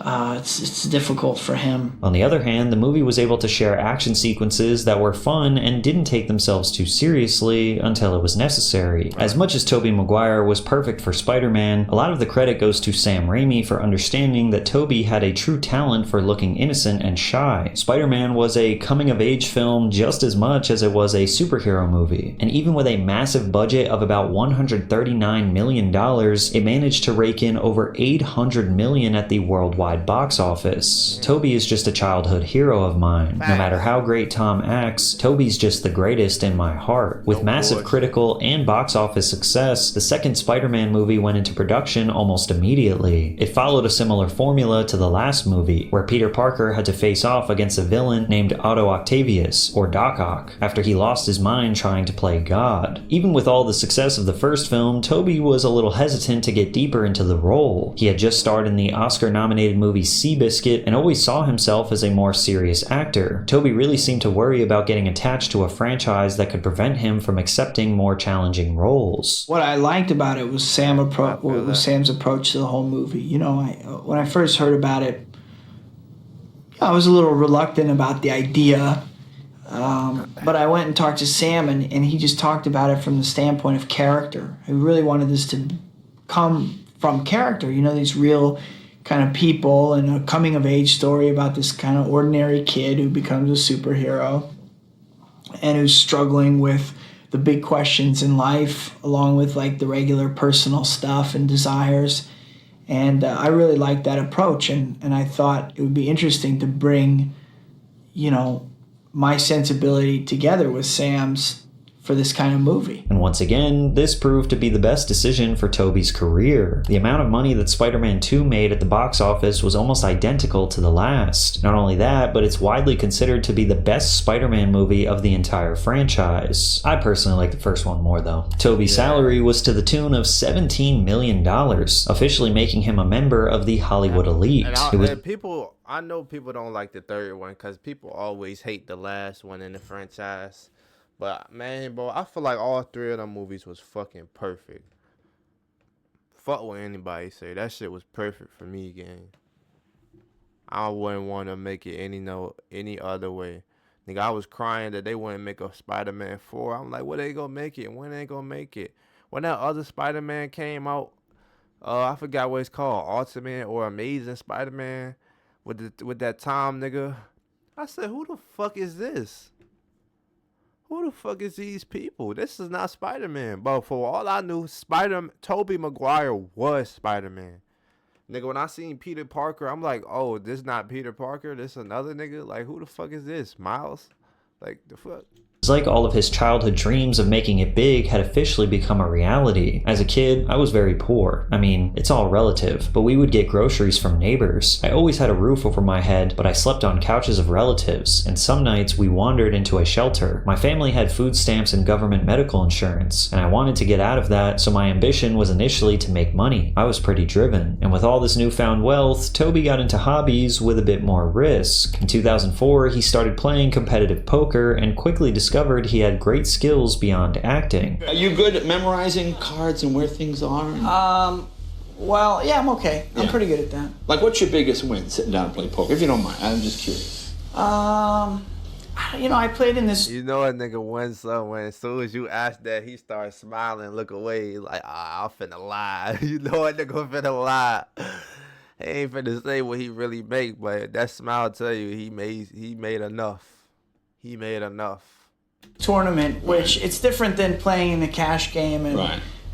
It's difficult for him. On the other hand, the movie was able to share action sequences that were fun and didn't take themselves too seriously until it was necessary. As much as Tobey Maguire was perfect for Spider-Man, a lot of the credit goes to Sam Raimi for understanding that Tobey had a true talent for looking innocent and shy. Spider-Man was a coming-of-age film just as much as it was a superhero movie. And even with a massive budget of about $139 million, it managed to rake in over $800 million at the worldwide box office. Tobey is just a childhood hero of mine. No matter how great Tom acts, Tobey's just the greatest in my heart. With massive critical and box office success, the second Spider-Man movie went into production almost immediately. It followed a similar formula to the last movie, where Peter Parker had to face off against a villain named Otto Octavius, or Doc Ock, after he lost his mind trying to play God. Even with all the success of the first film, Tobey was a little hesitant to get deeper into the role. He had just starred in the Oscar-nominated movie Seabiscuit and always saw himself as a more serious actor. Tobey really seemed to worry about getting attached to a franchise that could prevent him from accepting more challenging roles. What I liked about it was Sam's approach to the whole movie. You know, when I first heard about it, I was a little reluctant about the idea, but I went and talked to Sam, and he just talked about it from the standpoint of character. He really wanted this to come from character, you know, these real kind of people, and a coming-of-age story about this kind of ordinary kid who becomes a superhero and who's struggling with the big questions in life, along with like the regular personal stuff and desires. And I really liked that approach, and I thought it would be interesting to bring, you know, my sensibility together with Sam's for this kind of movie. And once again, this proved to be the best decision for Tobey's career. The amount of money that Spider-Man 2 made at the box office was almost identical to the last. Not only that, but it's widely considered to be the best Spider-Man movie of the entire franchise. I personally like the first one more though. Tobey's salary was to the tune of $17 million, officially making him a member of the Hollywood elite. I know people don't like the third one because people always hate the last one in the franchise. But, man, bro, I feel like all three of them movies was fucking perfect. Fuck what anybody say. That shit was perfect for me, gang. I wouldn't want to make it any other way. Nigga, I was crying that they wouldn't make a Spider-Man 4. I'm like, when they gonna make it? When they gonna make it? When that other Spider-Man came out, I forgot what it's called, Ultimate or Amazing Spider-Man, with that Tom nigga. I said, who the fuck is this? Who the fuck is these people? This is not Spider-Man. But for all I knew, Tobey Maguire was Spider-Man. Nigga, when I seen Peter Parker, I'm like, oh, this not Peter Parker? This another nigga? Like, who the fuck is this? Miles? Like, the fuck? It's like all of his childhood dreams of making it big had officially become a reality. As a kid, I was very poor. I mean, it's all relative, but we would get groceries from neighbors. I always had a roof over my head, but I slept on couches of relatives, and some nights we wandered into a shelter. My family had food stamps and government medical insurance, and I wanted to get out of that, so my ambition was initially to make money. I was pretty driven, and with all this newfound wealth, Tobey got into hobbies with a bit more risk. In 2004, he started playing competitive poker and quickly discovered he had great skills beyond acting. Are you good at memorizing cards and where things are? Well, yeah, I'm okay. I'm pretty good at that. Like, what's your biggest win sitting down and playing poker? If you don't mind, I'm just curious. I played in this. You know a nigga wins some when as soon as you ask that, he starts smiling, look away, like, I'm finna lie. You know a nigga finna lie. He ain't finna say what he really make, but that smile tell you he made enough. He made enough. Tournament, which it's different than playing the cash game,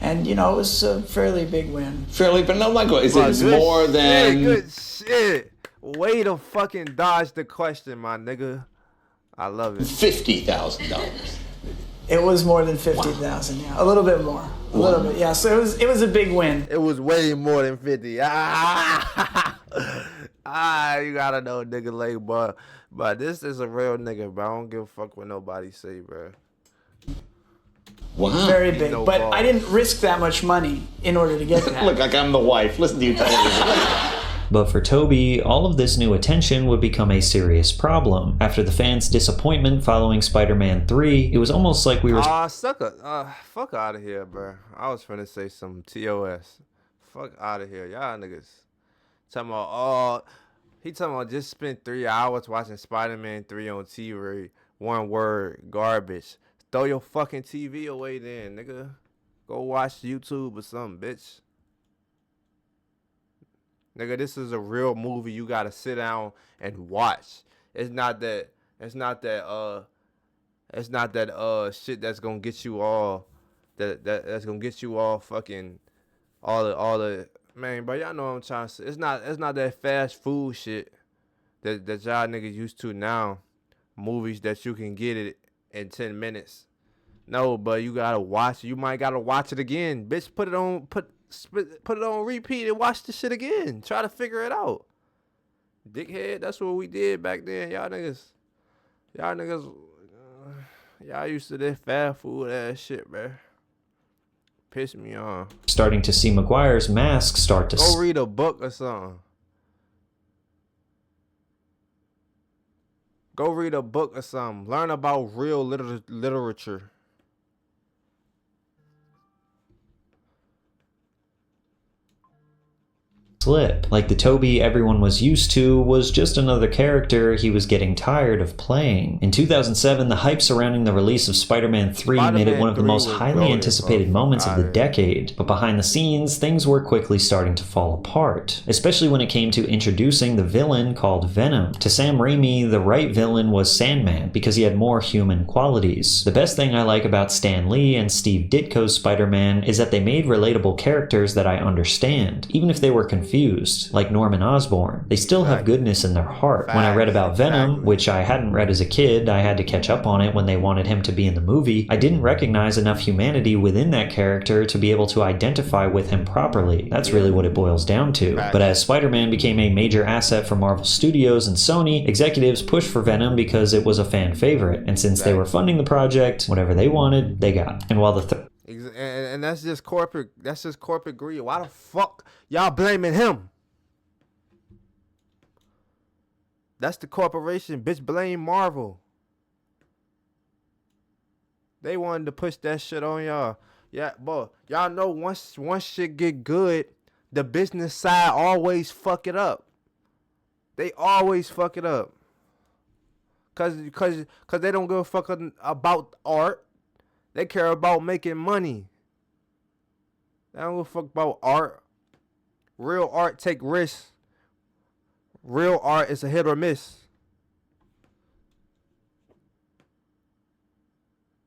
and it was a fairly big win. Fairly, but no, like, is it more than? Good shit. Way to fucking dodge the question, my nigga. I love it. $50,000. It was more than 50,000. Yeah, a little bit more. A little bit, yeah. So it was a big win. It was way more than 50. You gotta know, nigga, like, but this is a real nigga, bro. I don't give a fuck what nobody say, bro. Wow. Very big, but I didn't risk that much money in order to get that. Look, like I'm the wife. Listen to you tell me. But for Tobey, all of this new attention would become a serious problem. After the fans' disappointment following Spider-Man 3, it was almost like we were... Fuck out of here, bro. I was finna say some TOS. Fuck out of here. Y'all niggas talking about, he talking about just spent 3 hours watching Spider-Man 3 on TV. One word, garbage. Throw your fucking TV away then, nigga. Go watch YouTube or something, bitch. Nigga, this is a real movie you gotta sit down and watch. It's not that shit that's gonna get you all that's gonna get you all fucking all the man, but y'all know what I'm trying to say. It's not that fast food shit that y'all niggas used to now. Movies that you can get it in 10 minutes. No, but you gotta watch it. You might gotta watch it again. Bitch, put it on repeat and watch the shit again. Try to figure it out. Dickhead, that's what we did back then. Y'all niggas, y'all used to this fast food ass shit, man. Piss me off. Starting to see Miguare's mask start to... Go read a book or something. Go read a book or something. Learn about real literature. Slip. Like the Tobey everyone was used to was just another character he was getting tired of playing. In 2007, the hype surrounding the release of Spider-Man 3 made it one of the most highly anticipated moments of the decade, but behind the scenes, things were quickly starting to fall apart, especially when it came to introducing the villain called Venom. To Sam Raimi, the right villain was Sandman because he had more human qualities. The best thing I like about Stan Lee and Steve Ditko's Spider-Man is that they made relatable characters that I understand, even if they were confused, like Norman Osborn. They still have goodness in their heart. When I read about Venom, which I hadn't read as a kid, I had to catch up on it when they wanted him to be in the movie, I didn't recognize enough humanity within that character to be able to identify with him properly. That's really what it boils down to. But as Spider-Man became a major asset for Marvel Studios and Sony, executives pushed for Venom because it was a fan favorite, and since they were funding the project, whatever they wanted, they got. And while the and that's just corporate greed. Why the fuck y'all blaming him? That's the corporation, bitch. Blame Marvel. They wanted to push that shit on y'all. Yeah, but y'all know once shit get good, the business side always fuck it up. They always fuck it up. Cause they don't give a fuck about art. They care about making money. They don't give a fuck about art. Real art take risks. Real art is a hit or miss.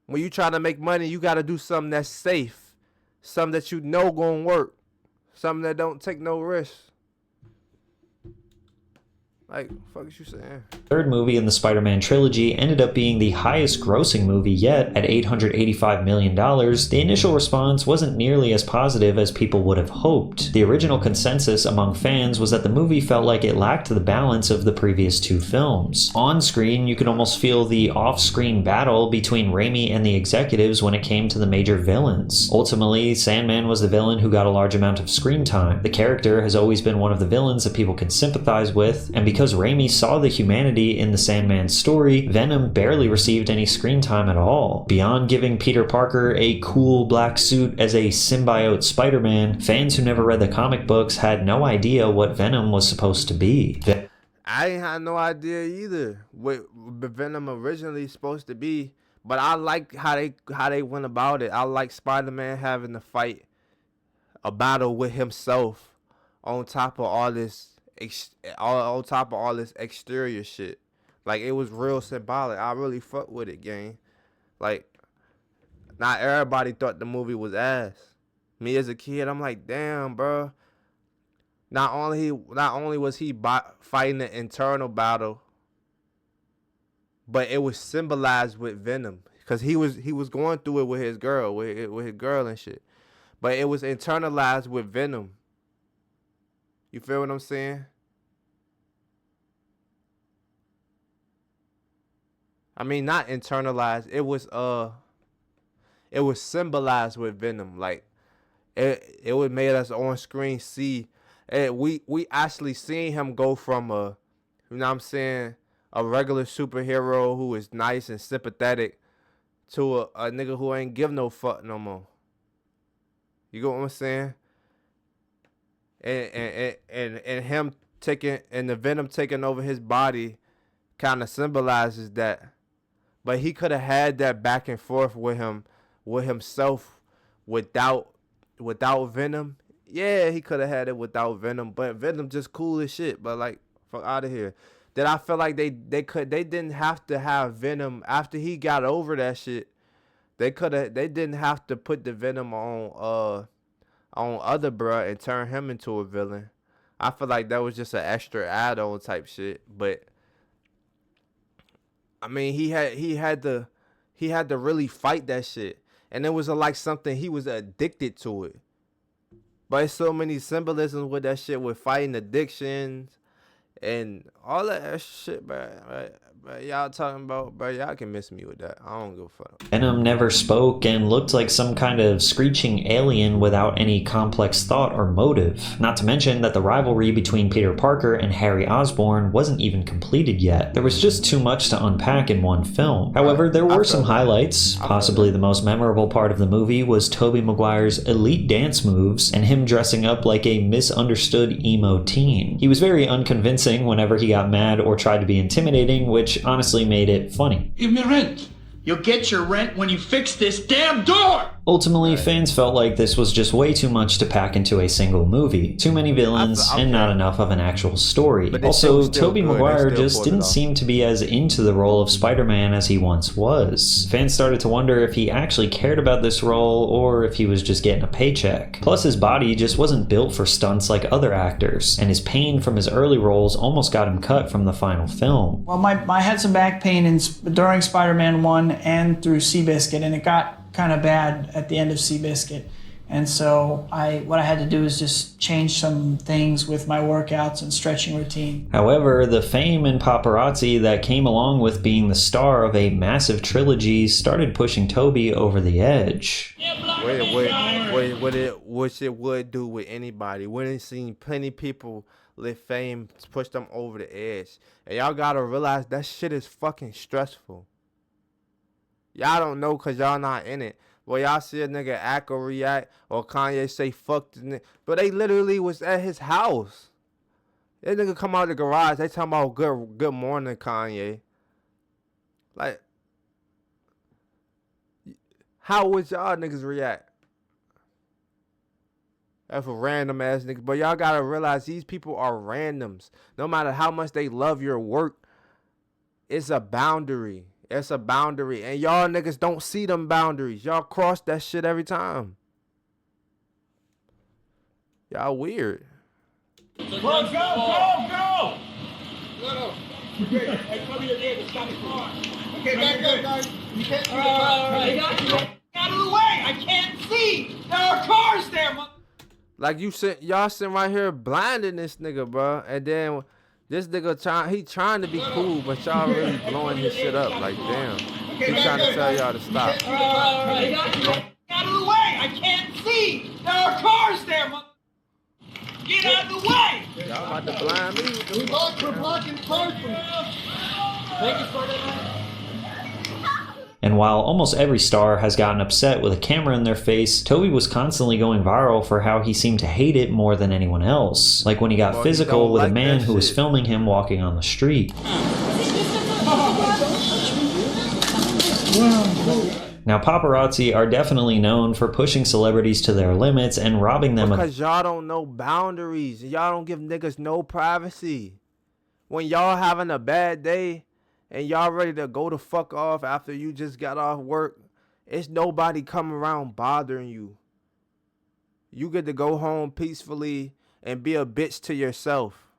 When you try to make money, you got to do something that's safe. Something that you know gonna work. Something that don't take no risks. Like, fuck is you saying? Third movie in the Spider-Man trilogy ended up being the highest grossing movie yet at $885 million. The initial response wasn't nearly as positive as people would have hoped. The original consensus among fans was that the movie felt like it lacked the balance of the previous two films. On screen, you could almost feel the off-screen battle between Raimi and the executives when it came to the major villains. Ultimately, Sandman was the villain who got a large amount of screen time. The character has always been one of the villains that people can sympathize with, and because Raimi saw the humanity in the Sandman story, Venom barely received any screen time at all. Beyond giving Peter Parker a cool black suit as a symbiote Spider-Man, fans who never read the comic books had no idea what Venom was supposed to be. I ain't had no idea either what Venom originally supposed to be, but I like how they went about it. I like Spider-Man having to fight a battle with himself on top of all this exterior shit. Like, it was real symbolic. I really fuck with it, gang. Like, not everybody thought the movie was ass. Me as a kid, I'm like, damn, bro. Not only was he fighting an internal battle, but it was symbolized with Venom, because he was going through it with his girl, and shit. But it was internalized with Venom. You feel what I'm saying? I mean, not internalized. It was symbolized with Venom. Like, it would made us on screen see. We actually seen him go from a, you know what I'm saying, a regular superhero who is nice and sympathetic to a nigga who ain't give no fuck no more. You get what I'm saying? And him taking, and the Venom taking over his body kind of symbolizes that. But he could have had that back and forth with himself without Venom. Yeah, he could have had it without Venom, but Venom just cool as shit. But like, fuck out of here. Then I feel like they didn't have to have Venom after he got over that shit. They didn't have to put the Venom on other bruh and turn him into a villain. I feel like that was just an extra add-on type shit. But I mean, he had to really fight that shit, and it was like something he was addicted to it. But it's so many symbolisms with that shit, with fighting addictions and all that shit, bro. Right? But y'all talking about, bro, y'all can miss me with that. I don't give a fuck. Venom never spoke and looked like some kind of screeching alien without any complex thought or motive. Not to mention that the rivalry between Peter Parker and Harry Osborn wasn't even completed yet. There was just too much to unpack in one film. However, there were some highlights. Possibly the most memorable part of the movie was Tobey Maguire's elite dance moves and him dressing up like a misunderstood emo teen. He was very unconvincing whenever he got mad or tried to be intimidating, which honestly made it funny. Give me rent. You'll get your rent when you fix this damn door! Ultimately, fans felt like this was just way too much to pack into a single movie. Too many villains and not enough of an actual story. Also, Tobey Maguire just didn't seem to be as into the role of Spider-Man as he once was. Fans started to wonder if he actually cared about this role or if he was just getting a paycheck. Plus, his body just wasn't built for stunts like other actors, and his pain from his early roles almost got him cut from the final film. Well, I had some back pain during Spider-Man 1 and through Seabiscuit, and it got kind of bad at the end of Seabiscuit. And so what I had to do is just change some things with my workouts and stretching routine. However, the fame and paparazzi that came along with being the star of a massive trilogy started pushing Tobey over the edge. Which it would do with anybody. We've seen plenty of people let fame push them over the edge. And y'all gotta realize that shit is fucking stressful. Y'all don't know because y'all not in it. Well, y'all see a nigga act or react, or Kanye say fuck this nigga. But they literally was at his house. That nigga come out of the garage, they talking about good morning, Kanye. Like, how would y'all niggas react? That's a random ass nigga. But y'all gotta realize these people are randoms. No matter how much they love your work, it's a boundary. It's a boundary. And y'all niggas don't see them boundaries. Y'all cross that shit every time. Y'all weird. Go! Hey, come here, David. Stop the car. Okay, back up, guys. You can't see the car. Hey, out of the way. I can't see. There are cars there, Like y'all sitting right here blinding this nigga, bro. And then this nigga he trying to be cool, but y'all really blowing his shit up. Like, damn. He trying to tell y'all to stop. Hey, out of the way. I can't see. There are cars there, Get out of the way! Y'all about to blind me. We're blocking cars from Thank you for that. And while almost every star has gotten upset with a camera in their face, Tobey was constantly going viral for how he seemed to hate it more than anyone else. Like when he got physical with a man who was filming him walking on the street. Now, paparazzi are definitely known for pushing celebrities to their limits and robbing them because y'all don't know boundaries. Y'all don't give niggas no privacy. When y'all having a bad day and y'all ready to go the fuck off after you just got off work, it's nobody coming around bothering you. You get to go home peacefully and be a bitch to yourself.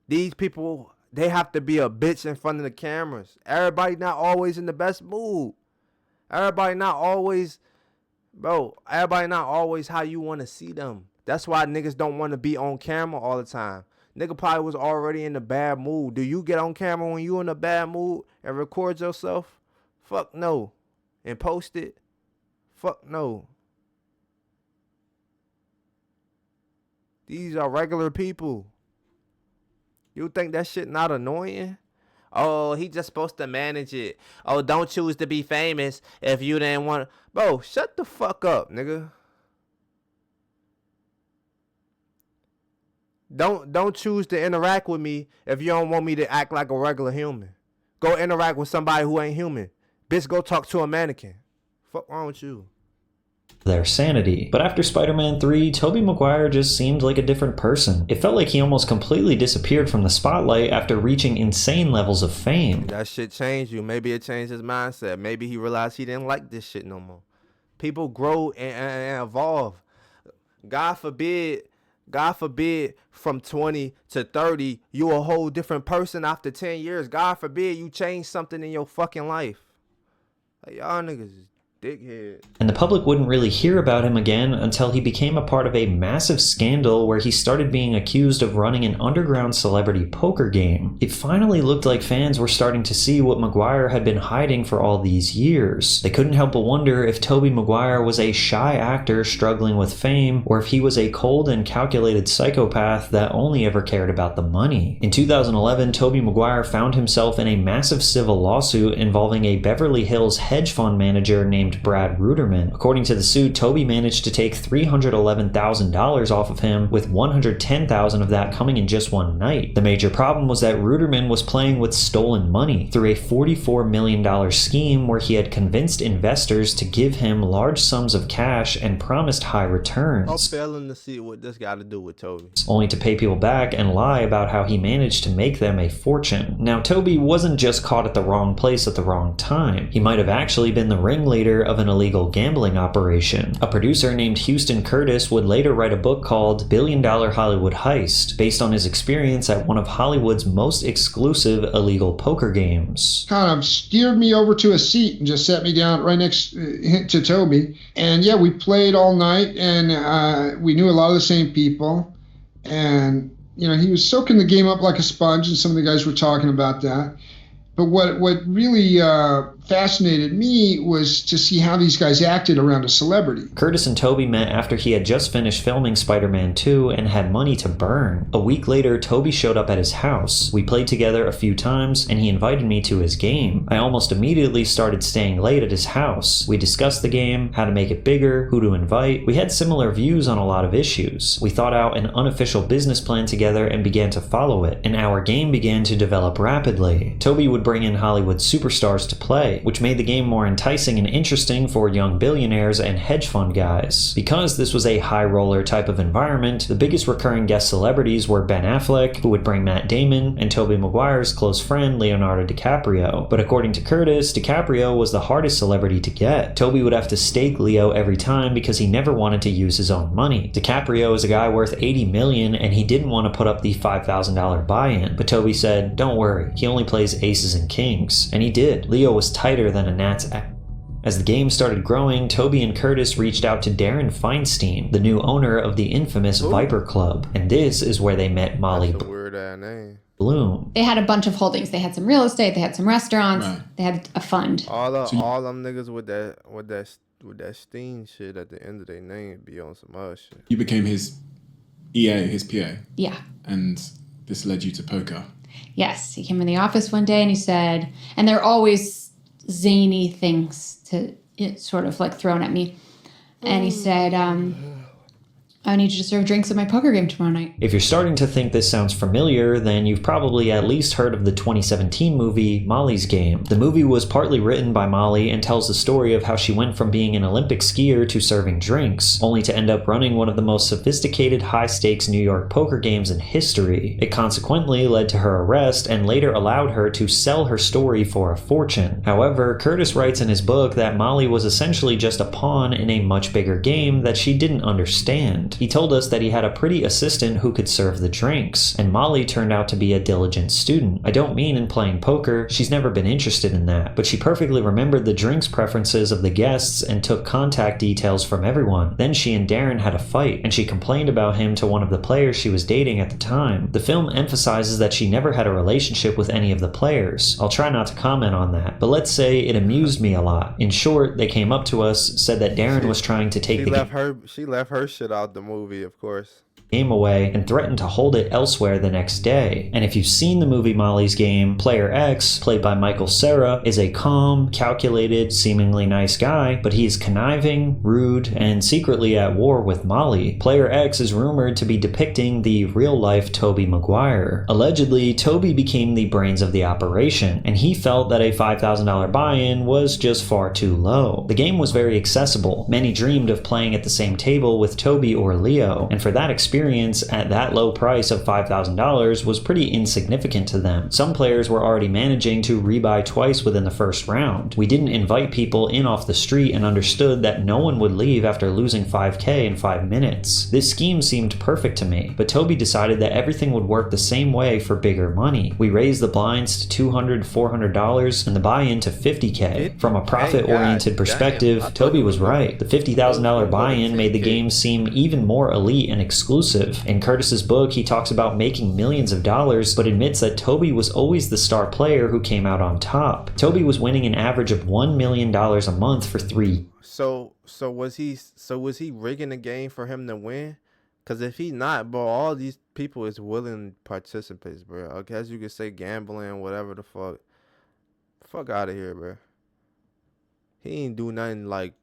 These people, they have to be a bitch in front of the cameras. Everybody not always in the best mood. Everybody not always how you want to see them. That's why niggas don't want to be on camera all the time. Nigga probably was already in a bad mood. Do you get on camera when you in a bad mood and record yourself? Fuck no. And post it? Fuck no. These are regular people. You think that shit not annoying? Oh, he just supposed to manage it. Oh, don't choose to be famous if you didn't want to. Bro, shut the fuck up, nigga. Don't choose to interact with me if you don't want me to act like a regular human. Go interact with somebody who ain't human. Bitch, go talk to a mannequin. Fuck wrong with you? Their sanity. But after Spider-Man 3, Tobey Maguire just seemed like a different person. It felt like he almost completely disappeared from the spotlight after reaching insane levels of fame. That shit changed you. Maybe it changed his mindset. Maybe he realized he didn't like this shit no more. People grow and evolve. God forbid from 20 to 30, you a whole different person after 10 years. God forbid you change something in your fucking life. Like, y'all niggas is dickhead. And the public wouldn't really hear about him again until he became a part of a massive scandal where he started being accused of running an underground celebrity poker game. It finally looked like fans were starting to see what Maguire had been hiding for all these years. They couldn't help but wonder if Tobey Maguire was a shy actor struggling with fame, or if he was a cold and calculated psychopath that only ever cared about the money. In 2011, Tobey Maguire found himself in a massive civil lawsuit involving a Beverly Hills hedge fund manager named Brad Ruderman. According to the suit, Tobey managed to take $311,000 off of him, with $110,000 of that coming in just one night. The major problem was that Ruderman was playing with stolen money through a $44 million scheme where he had convinced investors to give him large sums of cash and promised high returns. I'm failing to see what this got to do with Tobey. Only to pay people back and lie about how he managed to make them a fortune. Now, Tobey wasn't just caught at the wrong place at the wrong time. He might have actually been the ringleader of an illegal gambling operation. A producer named Houston Curtis would later write a book called $1 Billion Hollywood Heist, based on his experience at one of Hollywood's most exclusive illegal poker games. Kind of steered me over to a seat and just set me down right next to Tobey. And yeah, we played all night, and we knew a lot of the same people. And, you know, he was soaking the game up like a sponge, and some of the guys were talking about that. But what really fascinated me was to see how these guys acted around a celebrity. Curtis and Tobey met after he had just finished filming Spider-Man 2 and had money to burn. A week later, Tobey showed up at his house. We played together a few times, and he invited me to his game. I almost immediately started staying late at his house. We discussed the game, how to make it bigger, who to invite. We had similar views on a lot of issues. We thought out an unofficial business plan together and began to follow it, and our game began to develop rapidly. Tobey would bring in Hollywood superstars to play. gameplay, which made the game more enticing and interesting for young billionaires and hedge fund guys. Because this was a high roller type of environment, the biggest recurring guest celebrities were Ben Affleck, who would bring Matt Damon, and Tobey Maguire's close friend Leonardo DiCaprio. But according to Curtis, DiCaprio was the hardest celebrity to get. Tobey would have to stake Leo every time because he never wanted to use his own money. DiCaprio is a guy worth $80 million and he didn't want to put up the $5,000 buy-in, but Tobey said, "Don't worry, he only plays aces and kings." And he did. Leo was tighter than a gnat's ass. As the game started growing, Tobey and Curtis reached out to Darren Feinstein, the new owner of the infamous Viper Club, and this is where they met Molly Bloom. They had a bunch of holdings. They had some real estate. They had some restaurants. Right. They had a fund. All them niggas with that Steen shit at the end of their name be on some other shit. You became his EA, his PA. Yeah. And this led you to poker. Yes. He came in the office one day and he said, and they're always zany things to sort of like thrown at me. And he said, I need you to serve drinks at my poker game tomorrow night. If you're starting to think this sounds familiar, then you've probably at least heard of the 2017 movie Molly's Game. The movie was partly written by Molly and tells the story of how she went from being an Olympic skier to serving drinks, only to end up running one of the most sophisticated high-stakes New York poker games in history. It consequently led to her arrest and later allowed her to sell her story for a fortune. However, Curtis writes in his book that Molly was essentially just a pawn in a much bigger game that she didn't understand. He told us that he had a pretty assistant who could serve the drinks, and Molly turned out to be a diligent student. I don't mean in playing poker, she's never been interested in that, but she perfectly remembered the drinks preferences of the guests and took contact details from everyone. Then she and Darren had a fight, and she complained about him to one of the players she was dating at the time. The film emphasizes that she never had a relationship with any of the players. I'll try not to comment on that, but let's say it amused me a lot. In short, they came up to us, said that Darren was trying to take She left her shit out the movie, of course. Game away and threatened to hold it elsewhere the next day. And if you've seen the movie Molly's Game, Player X, played by Michael Cera, is a calm, calculated, seemingly nice guy, but he is conniving, rude, and secretly at war with Molly. Player X is rumored to be depicting the real-life Tobey Maguire. Allegedly, Tobey became the brains of the operation, and he felt that a $5,000 buy-in was just far too low. The game was very accessible. Many dreamed of playing at the same table with Tobey or Leo, and for that experience at that low price of $5,000 was pretty insignificant to them. Some players were already managing to rebuy twice within the first round. We didn't invite people in off the street and understood that no one would leave after losing $5K in 5 minutes. This scheme seemed perfect to me, but Tobey decided that everything would work the same way for bigger money. We raised the blinds to $200, $400 and the buy-in to $50K. From a profit-oriented perspective, Tobey was right. The $50,000 buy-in made the game seem even more elite and exclusive. In Curtis's book, he talks about making millions of dollars, but admits that Tobey was always the star player who came out on top. Tobey was winning an average of $1 million a month for 3. So was he rigging the game for him to win? Because if he not, bro, all these people is willing participants, bro. I guess you could say gambling, whatever the fuck. Fuck out of here, bro. He ain't do nothing like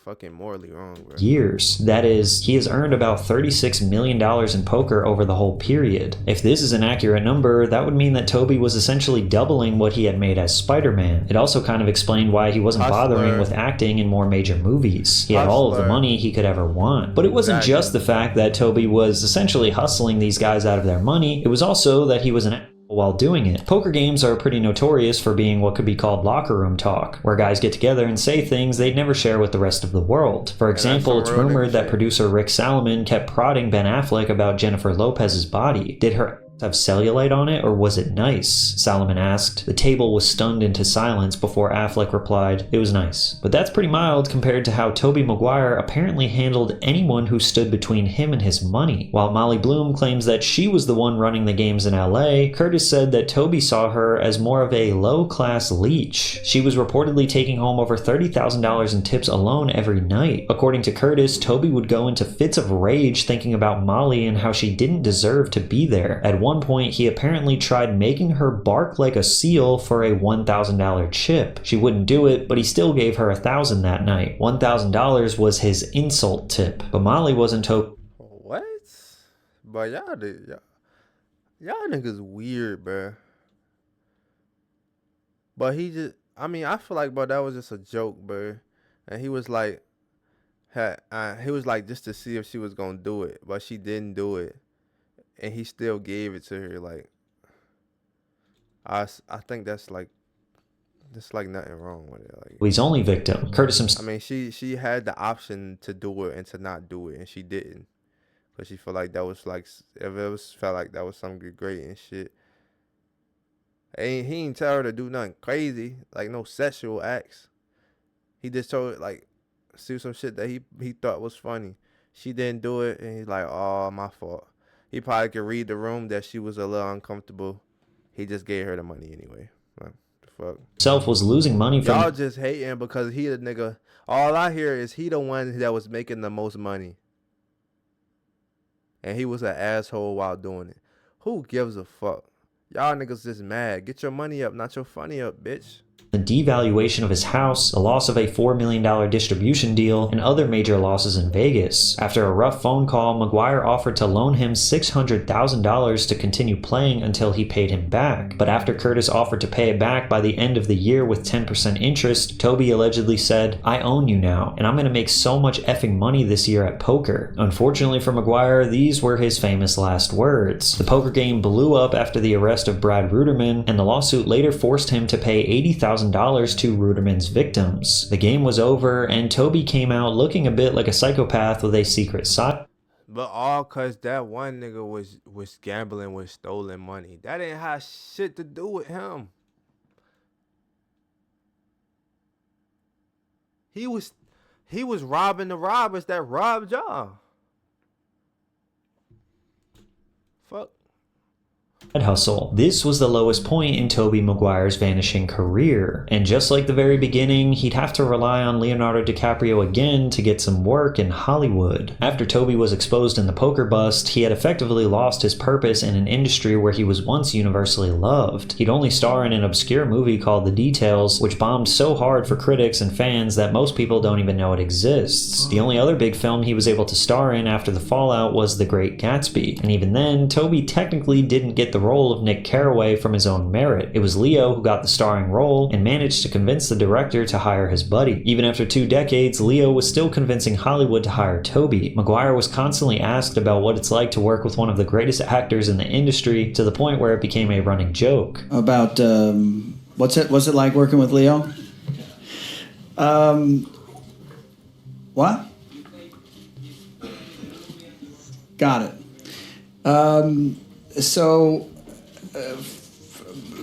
fucking morally wrong, bro. Years. That is, he has earned about $36 million in poker over the whole period. If this is an accurate number, that would mean that Tobey was essentially doubling what he had made as Spider-Man. It also kind of explained why he wasn't bothering with acting in more major movies. He had all of the money he could ever want. But it wasn't just the fact that Tobey was essentially hustling these guys out of their money, it was also that he was an while doing it. Poker games are pretty notorious for being what could be called locker room talk, where guys get together and say things they'd never share with the rest of the world. For example, it's rumored that producer Rick Salomon kept prodding Ben Affleck about Jennifer Lopez's body. Did her have cellulite on it, or was it nice? Salomon asked. The table was stunned into silence before Affleck replied, "It was nice." But that's pretty mild compared to how Tobey Maguire apparently handled anyone who stood between him and his money. While Molly Bloom claims that she was the one running the games in LA, Curtis said that Tobey saw her as more of a low-class leech. She was reportedly taking home over $30,000 in tips alone every night. According to Curtis, Tobey would go into fits of rage thinking about Molly and how she didn't deserve to be there. At one point, he apparently tried making her bark like a seal for a $1,000 chip. She wouldn't do it, but he still gave her $1,000 that night. $1,000 was his insult tip, but Molly wasn't What? But y'all niggas weird, bruh. But he just, I mean, I feel like, bro, that was just a joke, bro. And he was like, just to see if she was gonna do it, but she didn't do it, and he still gave it to her. Like, I think that's like nothing wrong with it. Like, Toby's only victim. Curtis himself. I mean, she had the option to do it and to not do it, and she didn't, cause she felt like that was like, if it was felt like that was something great and shit. He ain't tell her to do nothing crazy, like no sexual acts. He just told her, like, do some shit that he thought was funny. She didn't do it, and he's like, oh, my fault. He probably could read the room that she was a little uncomfortable. He just gave her the money anyway. Like, the fuck. Himself was losing money from. Y'all just hating because he the nigga. All I hear is he the one that was making the most money. And he was an asshole while doing it. Who gives a fuck? Y'all niggas just mad. Get your money up, not your funny up, bitch. The devaluation of his house, the loss of a $4 million distribution deal, and other major losses in Vegas. After a rough phone call, Miguare offered to loan him $600,000 to continue playing until he paid him back. But after Curtis offered to pay it back by the end of the year with 10% interest, Tobey allegedly said, I own you now, and I'm going to make so much effing money this year at poker. Unfortunately for Miguare, these were his famous last words. The poker game blew up after the arrest of Brad Ruderman, and the lawsuit later forced him to pay $80,000 to Ruderman's victims. The game was over, and Tobey came out looking a bit like a psychopath with a secret side. But all cause that one nigga was gambling with stolen money. That ain't have shit to do with him. He was robbing the robbers that robbed y'all. Fuck. Hustle. This was the lowest point in Tobey Maguire's vanishing career, and just like the very beginning, he'd have to rely on Leonardo DiCaprio again to get some work in Hollywood. After Tobey was exposed in the poker bust, he had effectively lost his purpose in an industry where he was once universally loved. He'd only star in an obscure movie called The Details, which bombed so hard for critics and fans that most people don't even know it exists. The only other big film he was able to star in after the fallout was The Great Gatsby, and even then, Tobey technically didn't get the role of Nick Carraway from his own merit. It was Leo who got the starring role and managed to convince the director to hire his buddy. Even after 2 decades, Leo was still convincing Hollywood to hire Tobey. Maguire was constantly asked about what it's like to work with one of the greatest actors in the industry, to the point where it became a running joke. About what's it like working with Leo? What? Got it. So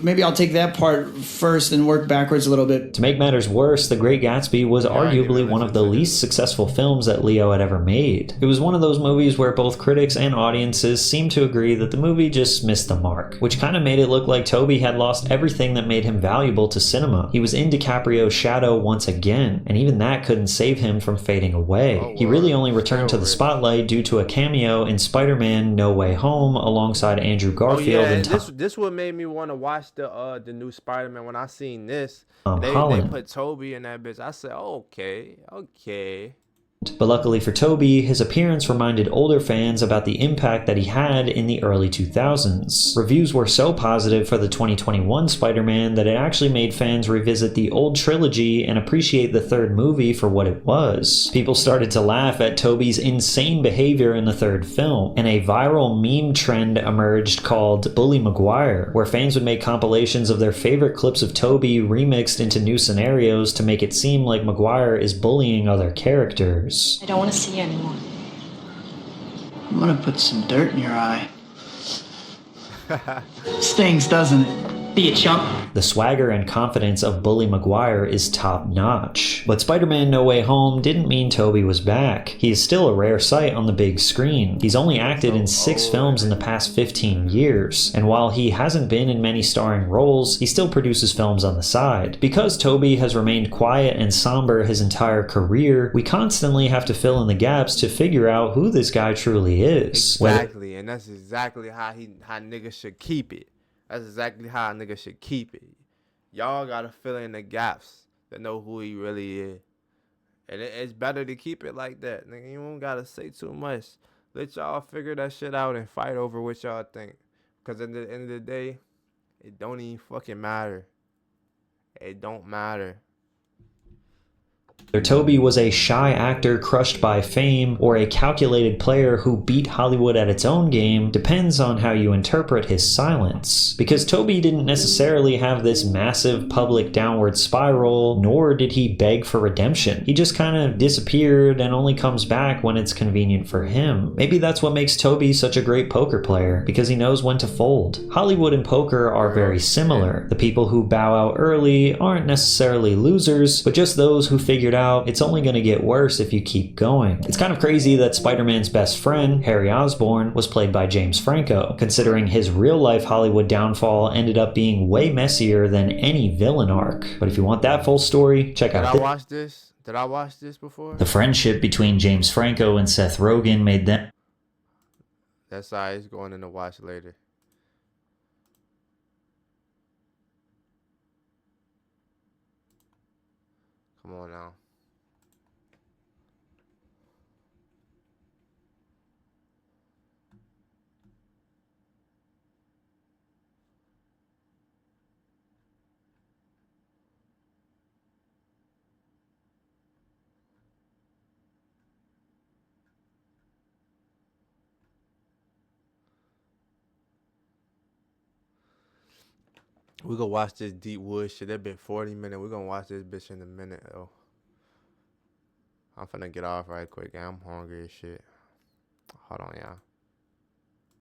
maybe I'll take that part first and work backwards a little bit. To make matters worse, The Great Gatsby was arguably one of the least successful films that Leo had ever made. It was one of those movies where both critics and audiences seemed to agree that the movie just missed the mark, which kind of made it look like Tobey had lost everything that made him valuable to cinema. He was in DiCaprio's shadow once again, and even that couldn't save him from fading away. He really only returned to the spotlight due to a cameo in Spider-Man No Way Home alongside Andrew Garfield and this what made me want to watch the new Spider-Man. When I seen this, they put Tobey in that bitch. I said, okay. But luckily for Tobey, his appearance reminded older fans about the impact that he had in the early 2000s. Reviews were so positive for the 2021 Spider-Man that it actually made fans revisit the old trilogy and appreciate the third movie for what it was. People started to laugh at Tobey's insane behavior in the third film, and a viral meme trend emerged called Bully Miguare, where fans would make compilations of their favorite clips of Tobey remixed into new scenarios to make it seem like Miguire is bullying other characters. I don't want to see you anymore. I'm gonna put some dirt in your eye. Stings, doesn't it? Be a chump. The swagger and confidence of Bully Miguire is top-notch. But Spider-Man No Way Home didn't mean Tobey was back. He is still a rare sight on the big screen. He's only acted in 6 films in the past 15 years, and while he hasn't been in many starring roles, he still produces films on the side. Because Tobey has remained quiet and somber his entire career, we constantly have to fill in the gaps to figure out who this guy truly is. Exactly, and that's exactly how niggas should keep it. That's exactly how a nigga should keep it. Y'all gotta fill in the gaps to know who he really is. And it's better to keep it like that. Nigga, you don't gotta say too much. Let y'all figure that shit out and fight over what y'all think. Because at the end of the day, it don't even fucking matter. It don't matter. Whether Tobey was a shy actor crushed by fame or a calculated player who beat Hollywood at its own game depends on how you interpret his silence. Because Tobey didn't necessarily have this massive public downward spiral, nor did he beg for redemption. He just kind of disappeared and only comes back when it's convenient for him. Maybe that's what makes Tobey such a great poker player, because he knows when to fold. Hollywood and poker are very similar. The people who bow out early aren't necessarily losers, but just those who figured out it's only going to get worse if you keep going. It's kind of crazy that Spider-Man's best friend, Harry Osborn, was played by James Franco, considering his real-life Hollywood downfall ended up being way messier than any villain arc. But if you want that full story, check out Did I watch this before? The friendship between James Franco and Seth Rogen made them... That's why he's going in to watch later. Come on now. We gonna watch this Deep Wood shit. That been 40 minutes. We gonna watch this bitch in a minute, though. I'm finna get off right quick. I'm hungry as shit. Hold on, y'all.